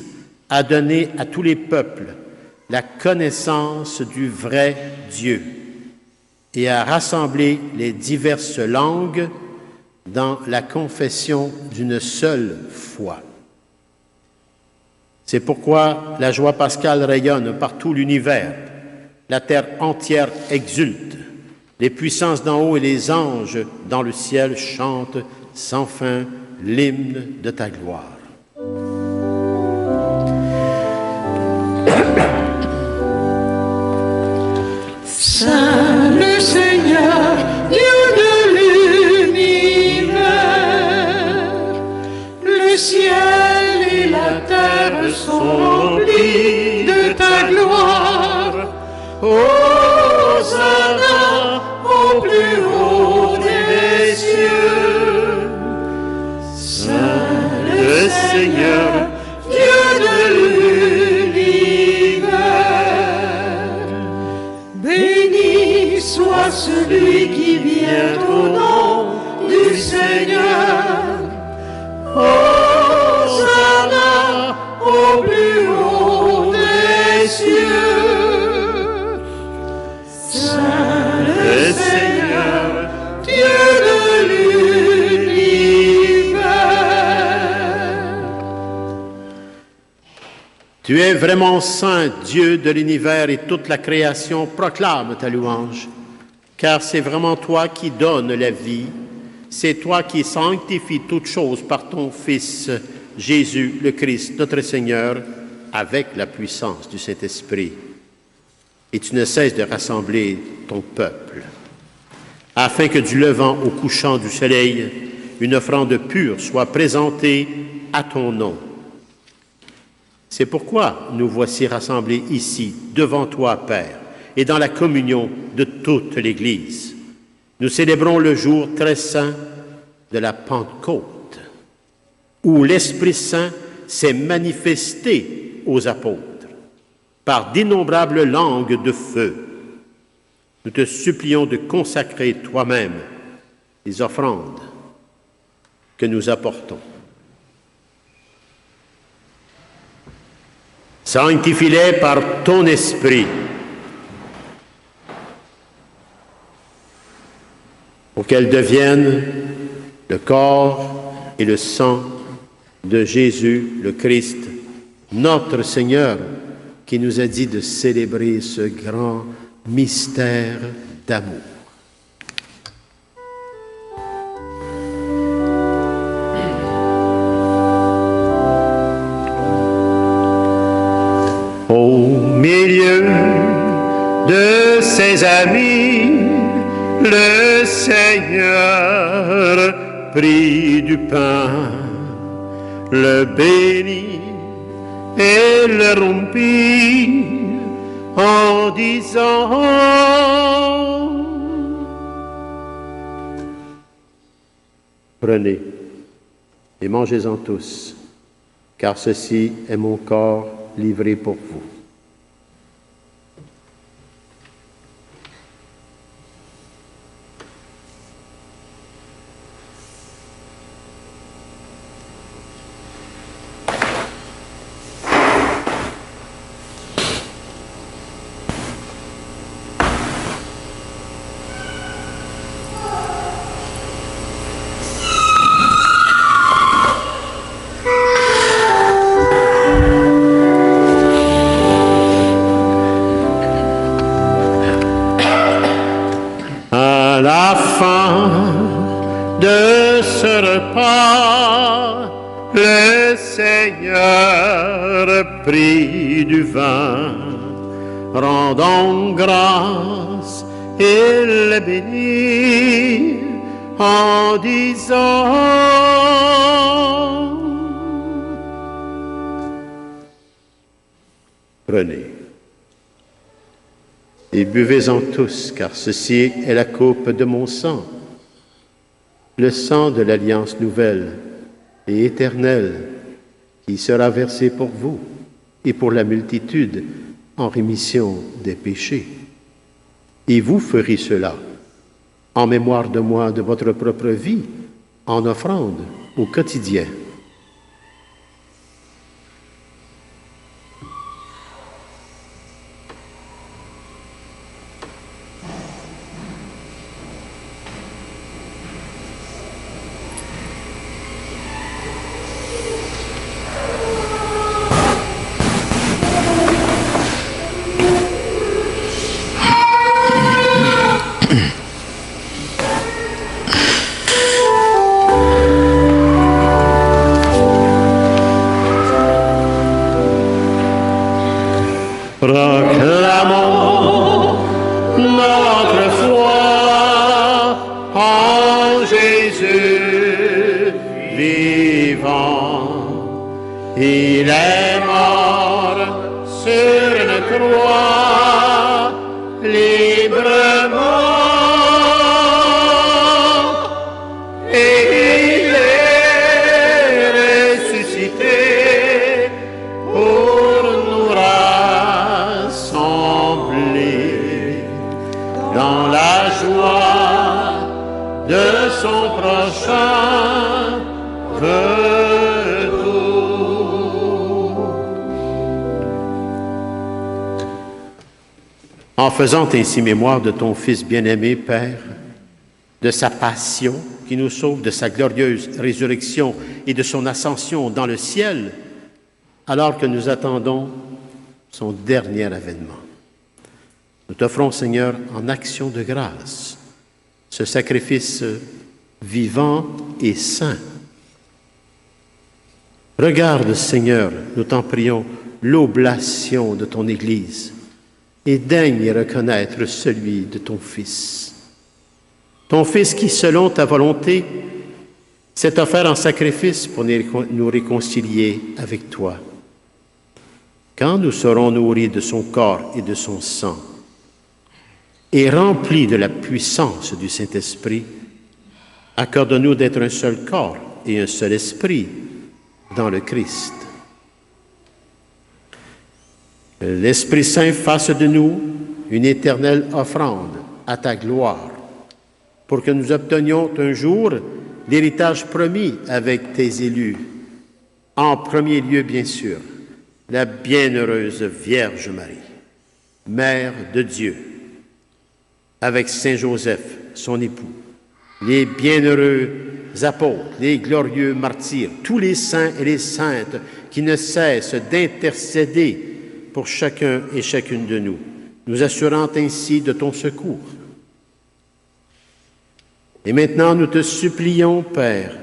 B: a donné à tous les peuples la connaissance du vrai Dieu et a rassemblé les diverses langues dans la confession d'une seule foi. C'est pourquoi la joie pascale rayonne par tout l'univers, la terre entière exulte, les puissances d'en haut et les anges dans le ciel chantent sans fin l'hymne de ta gloire.
A: Saint le Seigneur, Dieu de l'univers, le ciel et la terre sont remplis de ta gloire. Hosanna au plus haut des cieux. Saint le Seigneur, Dieu de l'univers, béni soit celui qui vient au nom du Seigneur. Hosanna au plus haut des cieux. Saint le Seigneur, Dieu de l'univers.
B: Tu es vraiment saint, Dieu de l'univers, et toute la création proclame ta louange, car c'est vraiment toi qui donnes la vie, c'est toi qui sanctifies toutes choses par ton Fils, Jésus le Christ, notre Seigneur, avec la puissance du Saint-Esprit. Et tu ne cesses de rassembler ton peuple, afin que du levant au couchant du soleil, une offrande pure soit présentée à ton nom. C'est pourquoi nous voici rassemblés ici, devant toi, Père, et dans la communion de toute l'Église. Nous célébrons le jour très saint de la Pentecôte, où l'Esprit Saint s'est manifesté aux apôtres par d'innombrables langues de feu. Nous te supplions de consacrer toi-même les offrandes que nous apportons. Sanctifie-les par ton Esprit, pour qu'elles deviennent le corps et le sang de Jésus, le Christ, notre Seigneur, qui nous a dit de célébrer ce grand mystère d'amour. Au milieu de ses amis, le Seigneur prit du pain, le bénit et le rompit en disant: Prenez et mangez-en tous, car ceci est mon corps livré pour vous. Le Seigneur prit du vin, rendant grâce et le bénit en disant: Prenez et buvez-en tous, car ceci est la coupe de mon sang, le sang de l'alliance nouvelle et éternelle, qui sera versé pour vous et pour la multitude en rémission des péchés. Et vous ferez cela en mémoire de moi, de votre propre vie, en offrande au quotidien. Proclamons notre foi en Jésus vivant. Il est mort sur une croix librement et il est ressuscité pour nous rassembler dans la joie de son prochain retour. En faisant ainsi mémoire de ton Fils bien-aimé, Père, de sa passion qui nous sauve, de sa glorieuse résurrection et de son ascension dans le ciel, alors que nous attendons son dernier avènement. Nous t'offrons, Seigneur, en action de grâce, ce sacrifice vivant et saint. Regarde, Seigneur, nous t'en prions, l'oblation de ton Église et daigne reconnaître celui de ton Fils. Ton Fils qui, selon ta volonté, s'est offert en sacrifice pour nous réconcilier avec toi. Quand nous serons nourris de son corps et de son sang, et remplis de la puissance du Saint-Esprit, accorde-nous d'être un seul corps et un seul esprit dans le Christ. Que l'Esprit Saint fasse de nous une éternelle offrande à ta gloire, pour que nous obtenions un jour l'héritage promis avec tes élus. En premier lieu, bien sûr, la bienheureuse Vierge Marie, Mère de Dieu, avec Saint Joseph, son époux, les bienheureux apôtres, les glorieux martyrs, tous les saints et les saintes qui ne cessent d'intercéder pour chacun et chacune de nous, nous assurant ainsi de ton secours. Et maintenant, nous te supplions, Père,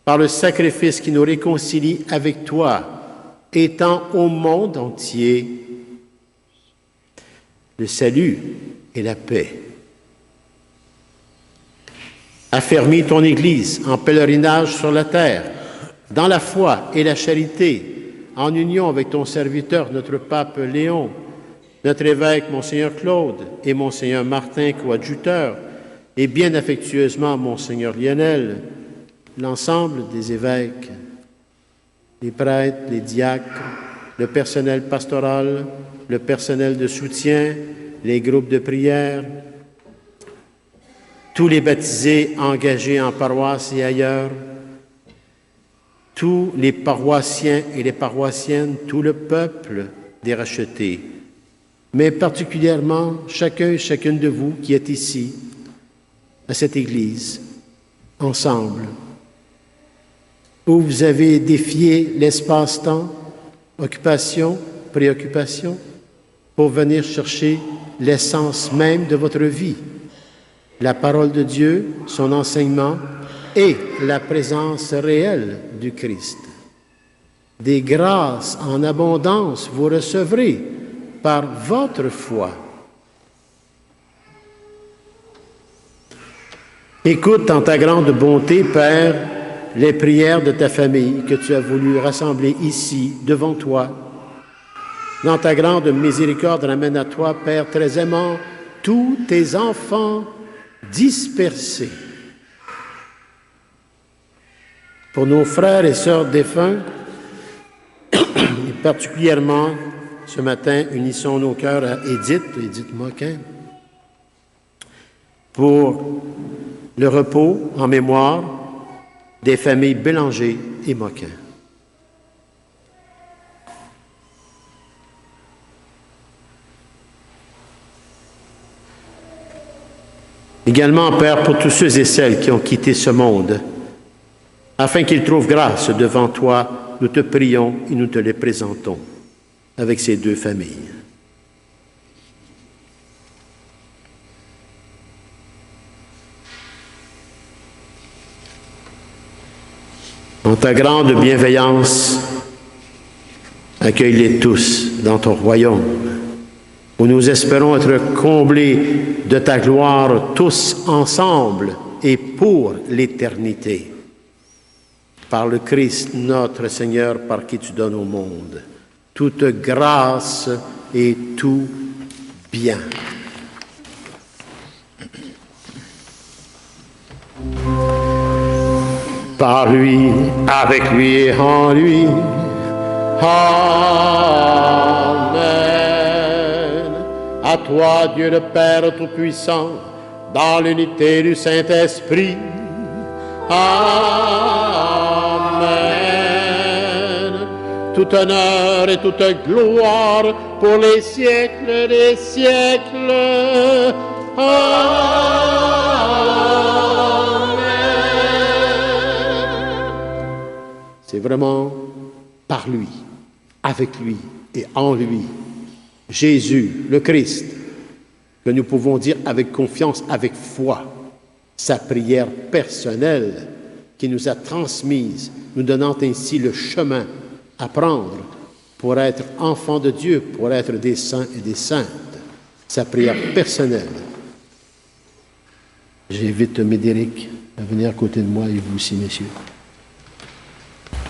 B: par le sacrifice qui nous réconcilie avec toi, étends au monde entier le salut et la paix. Affermis ton Église en pèlerinage sur la terre, dans la foi et la charité, en union avec ton serviteur, notre pape Léon, notre évêque, Monseigneur Claude, et Monseigneur Martin, coadjuteur, et bien affectueusement Monseigneur Lionel, l'ensemble des évêques, les prêtres, les diacres, le personnel pastoral, le personnel de soutien, les groupes de prière, tous les baptisés engagés en paroisse et ailleurs, tous les paroissiens et les paroissiennes, tout le peuple des rachetés, mais particulièrement chacun et chacune de vous qui êtes ici, à cette Église, ensemble, où vous avez défié l'espace-temps, occupation, préoccupation, pour venir chercher l'essence même de votre vie, la parole de Dieu, son enseignement et la présence réelle du Christ. Des grâces en abondance vous recevrez par votre foi. Écoute en ta grande bonté, Père, les prières de ta famille que tu as voulu rassembler ici, devant toi. Dans ta grande miséricorde, ramène à toi, Père très aimant, tous tes enfants dispersés. Pour nos frères et sœurs défunts, et particulièrement ce matin, unissons nos cœurs à Édith Moquin, pour le repos en mémoire des familles Bélanger et Moquin. Également, Père, pour tous ceux et celles qui ont quitté ce monde, afin qu'ils trouvent grâce devant toi, nous te prions et nous te les présentons avec ces deux familles. En ta grande bienveillance, accueille-les tous dans ton royaume, où nous espérons être comblés de ta gloire tous ensemble et pour l'éternité. Par le Christ notre Seigneur, par qui tu donnes au monde toute grâce et tout bien. Par lui, avec lui et en lui. Amen. À toi, Dieu le Père Tout-Puissant, dans l'unité du Saint-Esprit. Amen. Tout honneur et toute gloire pour les siècles des siècles. Amen. C'est vraiment par lui, avec lui et en lui, Jésus, le Christ, que nous pouvons dire avec confiance, avec foi, sa prière personnelle qui nous a transmise, nous donnant ainsi le chemin à prendre pour être enfants de Dieu, pour être des saints et des saintes. Sa prière personnelle. J'invite Médéric à venir à côté de moi et vous aussi, messieurs.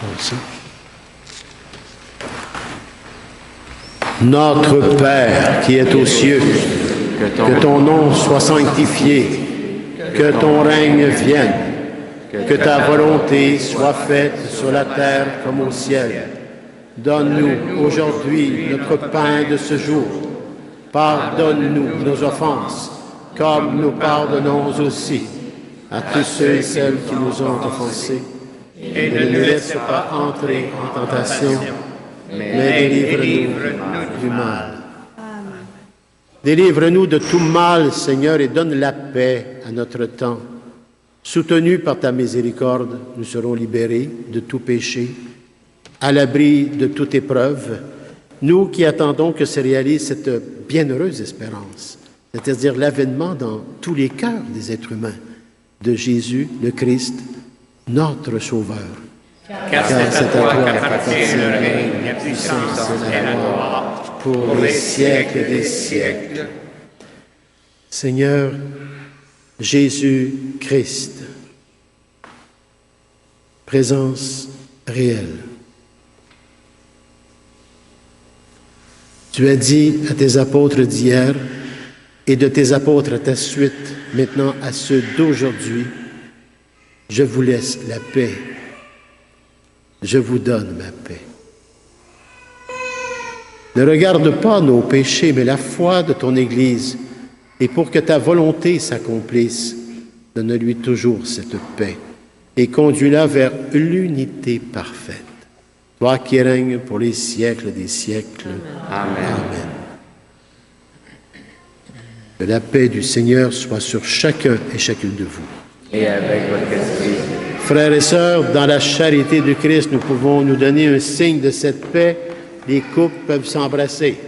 B: Merci. Notre Père qui est aux cieux, que ton nom soit sanctifié, que ton règne vienne, que ta volonté soit faite sur la terre comme au ciel. Donne-nous aujourd'hui notre pain de ce jour. Pardonne-nous nos offenses, comme nous pardonnons aussi à tous ceux et celles qui nous ont offensés. Et ne nous laisse pas entrer en tentation, mais délivre-nous du mal. Délivre-nous de tout mal, Seigneur, et donne la paix à notre temps. Soutenus par ta miséricorde, nous serons libérés de tout péché, à l'abri de toute épreuve, nous qui attendons que se réalise cette bienheureuse espérance, c'est-à-dire l'avènement dans tous les cœurs des êtres humains de Jésus, le Christ, notre Sauveur.
C: Car c'est à toi qu'appartient le règne, la puissance et la gloire, pour les siècles des siècles.
B: Seigneur Jésus-Christ, présence réelle. Tu as dit à tes apôtres d'hier et de tes apôtres à ta suite, maintenant à ceux d'aujourd'hui, je vous laisse la paix, je vous donne ma paix. Ne regarde pas nos péchés, mais la foi de ton Église, et pour que ta volonté s'accomplisse, donne-lui toujours cette paix et conduis-la vers l'unité parfaite. Toi qui règnes pour les siècles des siècles.
C: Amen.
B: Amen. Que la paix du Seigneur soit sur chacun et chacune de vous.
C: Et avec votre esprit.
B: Frères et sœurs, dans la charité du Christ, nous pouvons nous donner un signe de cette paix. Les couples peuvent s'embrasser.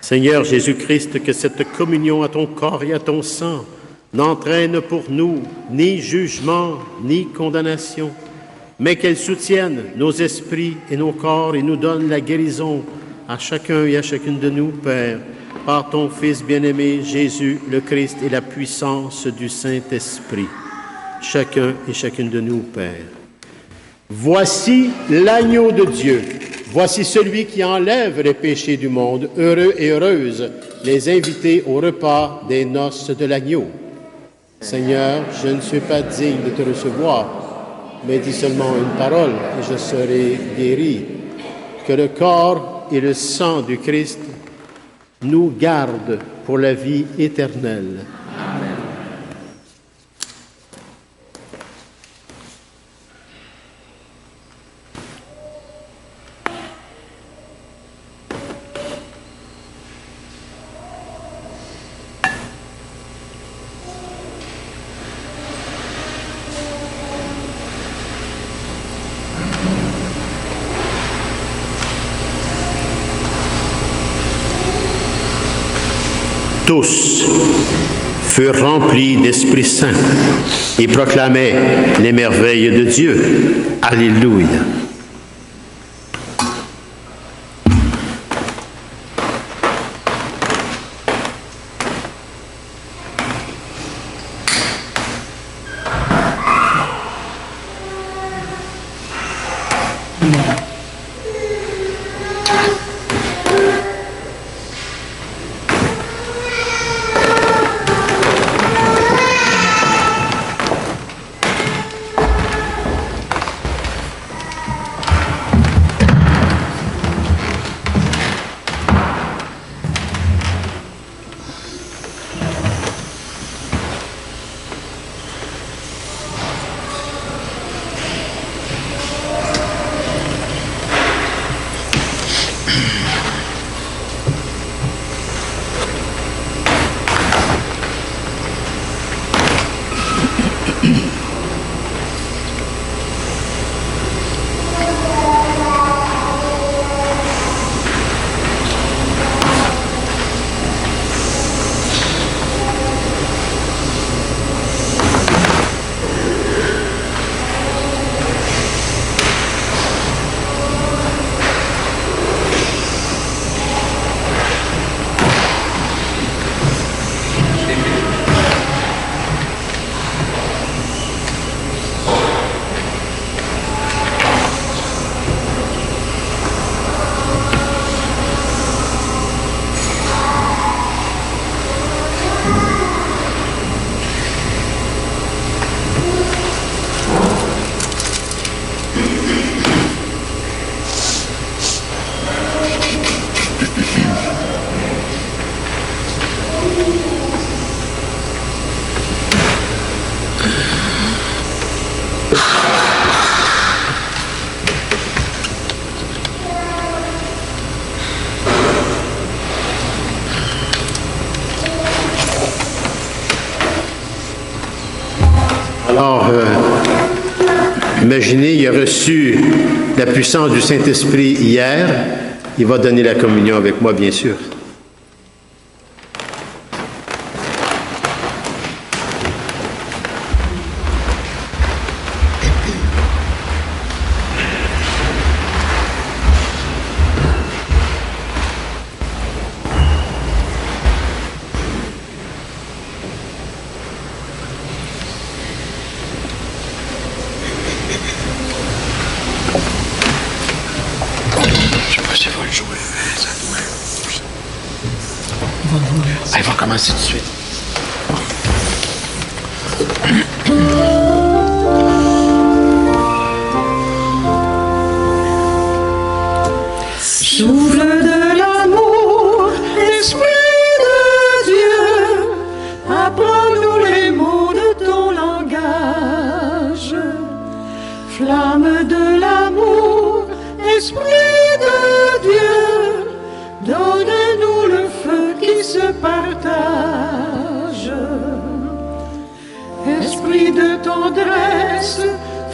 B: Seigneur Jésus-Christ, que cette communion à ton corps et à ton sang n'entraîne pour nous ni jugement, ni condamnation, mais qu'elle soutienne nos esprits et nos corps et nous donne la guérison à chacun et à chacune de nous, Père, par ton Fils bien-aimé, Jésus le Christ, et la puissance du Saint-Esprit. Chacun et chacune de nous, Père. Voici l'agneau de Dieu. Voici celui qui enlève les péchés du monde. Heureux et heureuses les invités au repas des noces de l'agneau. Seigneur, je ne suis pas digne de te recevoir, mais dis seulement une parole et je serai guéri. Que le corps et le sang du Christ nous gardent pour la vie éternelle. Amen. Tous furent remplis d'Esprit Saint et proclamaient les merveilles de Dieu. Alléluia. Alors, imaginez, il a reçu la puissance du Saint-Esprit hier. Il va donner la communion avec moi, bien sûr.
A: Allez, on va commencer tout de suite.
E: Souffle de l'amour, Esprit de Dieu, apprends-nous les mots de ton langage. Flamme de l'amour, Esprit de Dieu, donne-nous le feu qui se partage. Esprit de tendresse,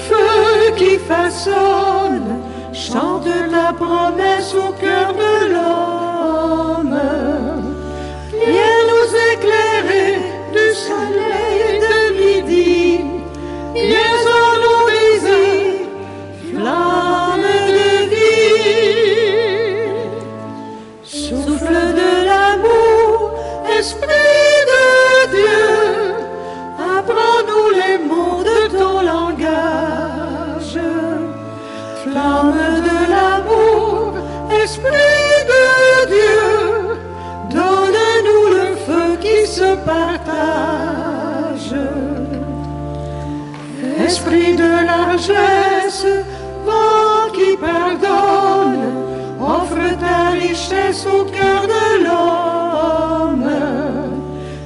E: feu qui façonne, chante la promesse au cœur de l'homme. Viens nous éclairer du soleil de midi, viens en nous briser, flamme de vie. Souffle de l'amour, Esprit de Dieu, apprends-nous les mots de ton langage. Flamme de l'amour, Esprit de Dieu, donne-nous le feu qui se partage. Esprit de largesse, vent qui pardonne, offre ta richesse au cœur de l'homme.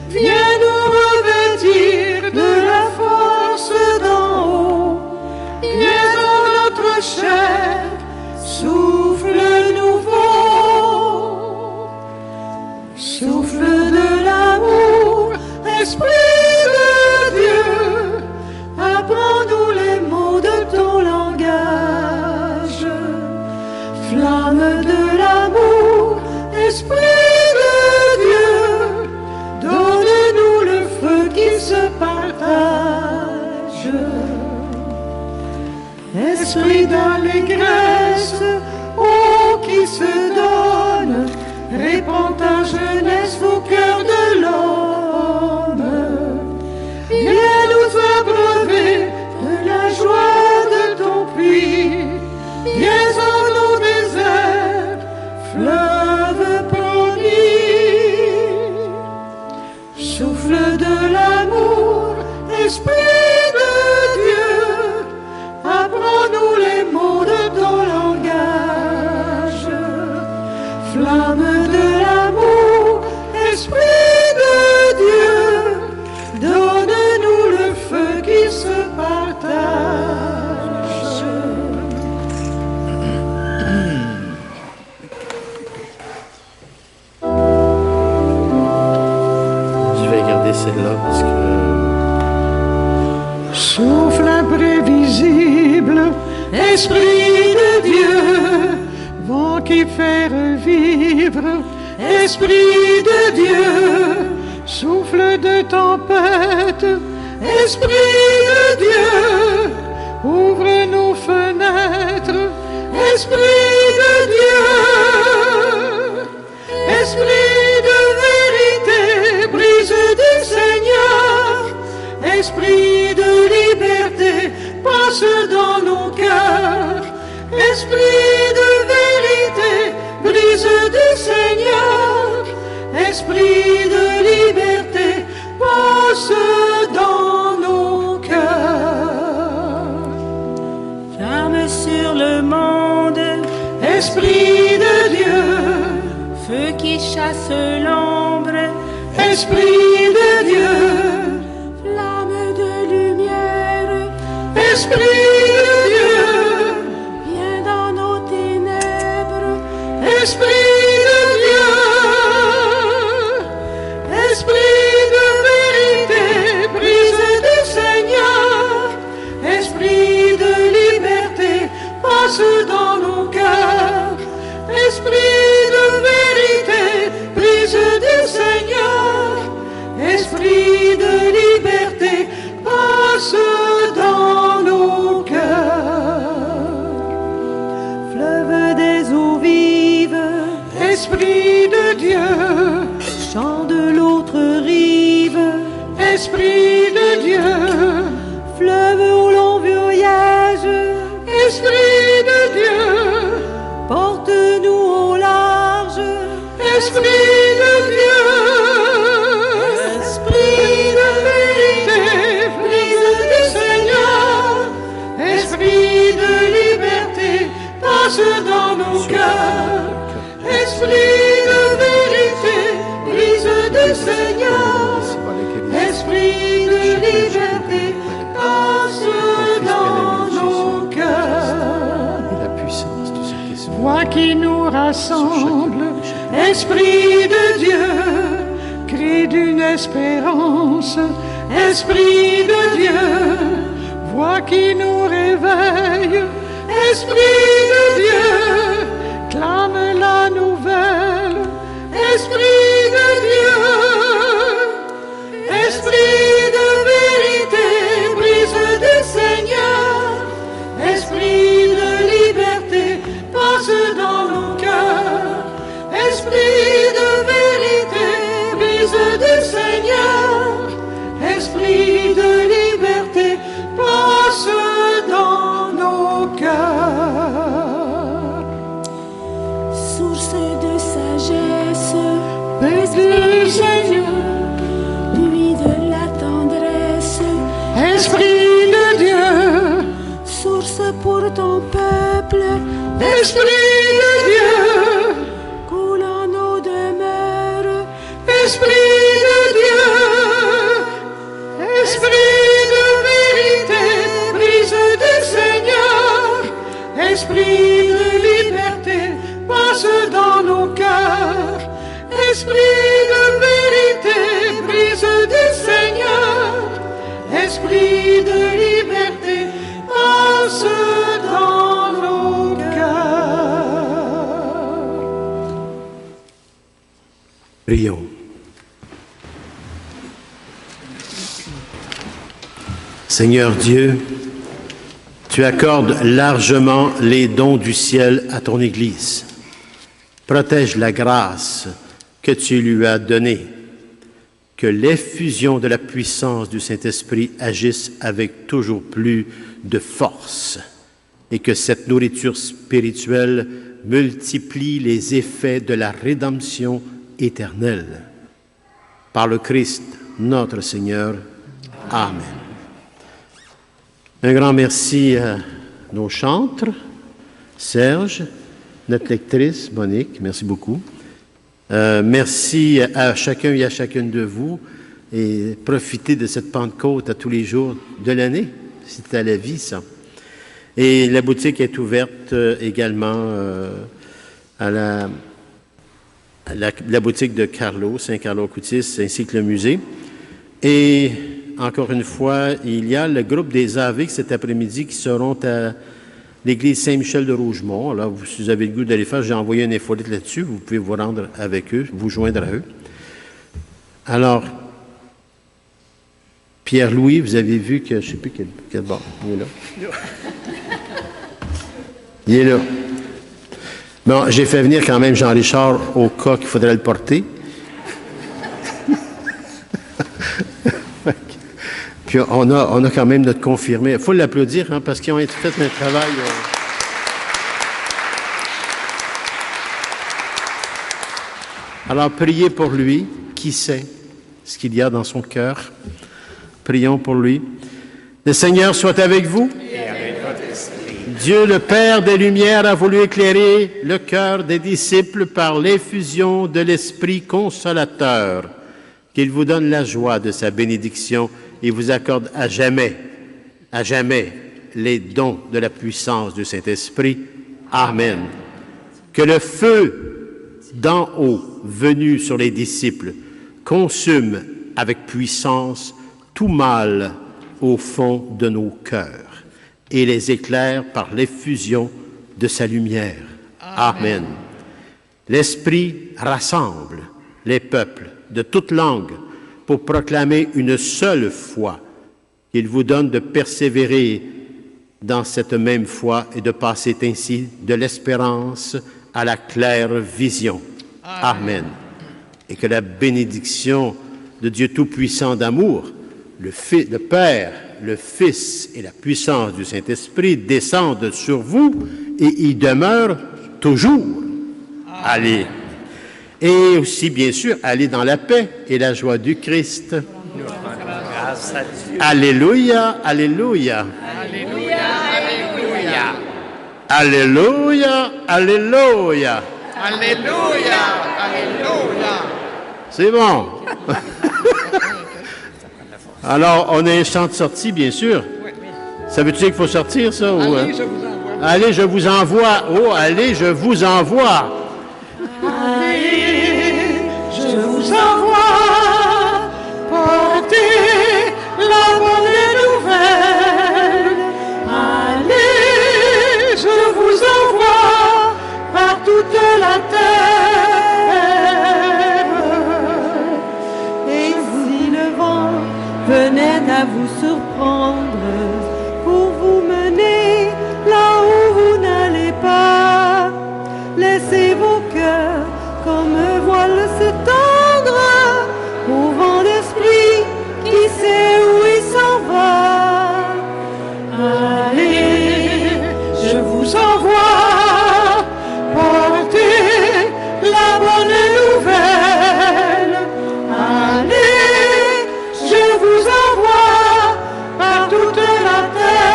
E: Viens nous revêtir de la force d'en haut, viens dans notre chair, souffle nouveau. Souffle de l'amour, Esprit de Dieu, apprends-nous les mots de ton langage. Flamme de l'amour, Esprit de Dieu, donne-nous le feu qui se partage. Esprit d'allégresse, eau qui se donne, répands ta jeunesse au cœur de l'homme. Viens nous abreuver de la joie de ton puits, viens en nos déserts, fleuve promis. Souffle de l'amour, Esprit de Dieu, apprends-nous les mots de ton langage. Flamme de l'amour, Esprit de Dieu, donne-nous le feu qui se partage.
B: Je vais garder celle-là parce que...
E: Souffle imprévisible, Esprit de Dieu, vent qui fait revivre, Esprit de Dieu, souffle de tempête, Esprit de Dieu, ouvre nos fenêtres, Esprit de Dieu, Esprit de vérité, brise du Seigneur, Esprit de liberté, passe dans nos cœurs, Esprit de vérité, brise du Seigneur, Esprit de liberté, passe dans nos cœurs.
F: Flamme sur le monde,
E: Esprit de Dieu,
F: feu qui chasse l'ombre,
E: Esprit de Dieu,
F: flamme de lumière,
E: Esprit de Dieu,
F: viens dans nos ténèbres,
E: Esprit de Dieu, Esprit de vérité, brise du Seigneur, Esprit de Dieu,
F: fleuve où l'on voyage,
E: Esprit de Dieu,
F: porte-nous au large,
E: Esprit de Dieu, Esprit de vérité, brise du Seigneur, Esprit de liberté, passe dans nos cœurs, Esprit de vérité, brise du Seigneur, Esprit de liberté, passe dans nos cœurs.
B: Et la puissance du Saint-Esprit.
A: Voix qui nous rassemble,
E: Esprit de Dieu,
A: cri d'une espérance,
E: Esprit de Dieu,
A: voix qui nous réveille,
E: Esprit de Dieu,
A: clame la nouvelle,
E: Esprit de Dieu, Esprit de vérité, brise du Seigneur, Esprit de liberté, passe dans nos cœurs, Esprit de vérité, brise du Seigneur, Esprit de liberté, passe dans nos cœurs.
F: source de sagesse,
E: Esprit Seigneur,
F: nuit de la tendresse,
E: Esprit de Dieu,
F: source pour ton peuple,
E: Esprit de Dieu,
F: coule en nos demeures,
E: Esprit de Dieu, Esprit de vérité, brise du Seigneur, Esprit de liberté, passe dans nos cœurs, Esprit de vérité, brise du Seigneur, Esprit de liberté, passe dans nos cœurs.
B: Prions. Seigneur Dieu, tu accordes largement les dons du ciel à ton Église. Protège la grâce que tu lui as donnée, que l'effusion de la puissance du Saint-Esprit agisse avec toujours plus de force et que cette nourriture spirituelle multiplie les effets de la rédemption éternelle. Par le Christ, notre Seigneur. Amen. Un grand merci à nos chantres, Serge, notre lectrice, Monique, merci beaucoup. Merci à chacun et à chacune de vous et profitez de cette Pentecôte à tous les jours de l'année. C'est à la vie, ça. Et la boutique est ouverte également à la boutique de Carlo, Saint-Carlo Coutis, ainsi que le musée. Et encore une fois, il y a le groupe des AVIC cet après-midi qui seront à l'église Saint-Michel de Rougemont. Alors, si vous avez le goût d'aller faire, j'ai envoyé une infolette là-dessus. Vous pouvez vous rendre avec eux, vous joindre à eux. Alors, Pierre-Louis, vous avez vu que, je ne sais plus quel bord, il est là. Il est là. Bon, j'ai fait venir quand même Jean-Richard au cas qu'il faudrait le porter. Puis on a quand même notre confirmé. Il faut l'applaudir hein, parce qu'ils ont fait un travail. Alors, priez pour lui. Qui sait ce qu'il y a dans son cœur? Prions pour lui. Le Seigneur soit avec vous.
C: Et avec votre esprit.
B: Dieu, le Père des Lumières, a voulu éclairer le cœur des disciples par l'effusion de l'Esprit consolateur. Qu'il vous donne la joie de sa bénédiction et vous accorde à jamais, les dons de la puissance du Saint-Esprit. Amen. Que le feu d'en haut, venu sur les disciples, consume avec puissance tout mal au fond de nos cœurs et les éclaire par l'effusion de sa lumière. Amen. L'Esprit rassemble les peuples de toute langue pour proclamer une seule foi. Il vous donne de persévérer dans cette même foi et de passer ainsi de l'espérance à la claire vision. Amen. Et que la bénédiction de Dieu Tout-Puissant d'amour, le Père, le Fils et la puissance du Saint-Esprit descendent sur vous et y demeurent toujours. Allez. Et aussi, bien sûr, allez dans la paix et la joie du Christ.
C: Grâce à Dieu.
B: Alléluia, alléluia.
C: Alléluia, alléluia.
B: Alléluia, alléluia.
A: Alléluia, alléluia.
B: C'est bon. Alors, on a un chant de sortie, bien sûr. Ça veut-tu dire qu'il faut sortir, ça?
A: Allez, je vous envoie.
B: Allez, je vous envoie. Oh, allez, je vous envoie.
E: Allez, je vous envoie porter la bonne nouvelle. Allez, je vous envoie par toute la terre.
F: Et si le vent venait à vous surprendre pour vous mener là où vous n'allez pas, laissez vos cœurs comme un voile se tendre au vent d'esprit qui sait où il s'en va.
E: Allez, je vous envoie porter la bonne nouvelle. Allez, je vous envoie par toute la terre.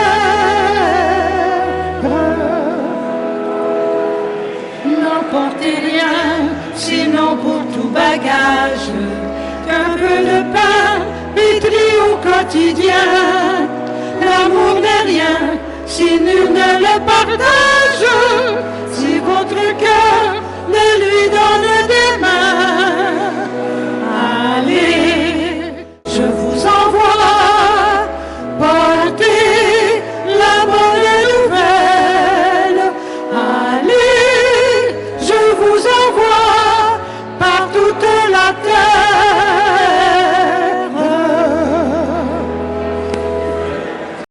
E: N'emportez rien, sinon pour tout bagage, qu'un peu de pain pétri au quotidien. L'amour n'est rien si nul ne le partage.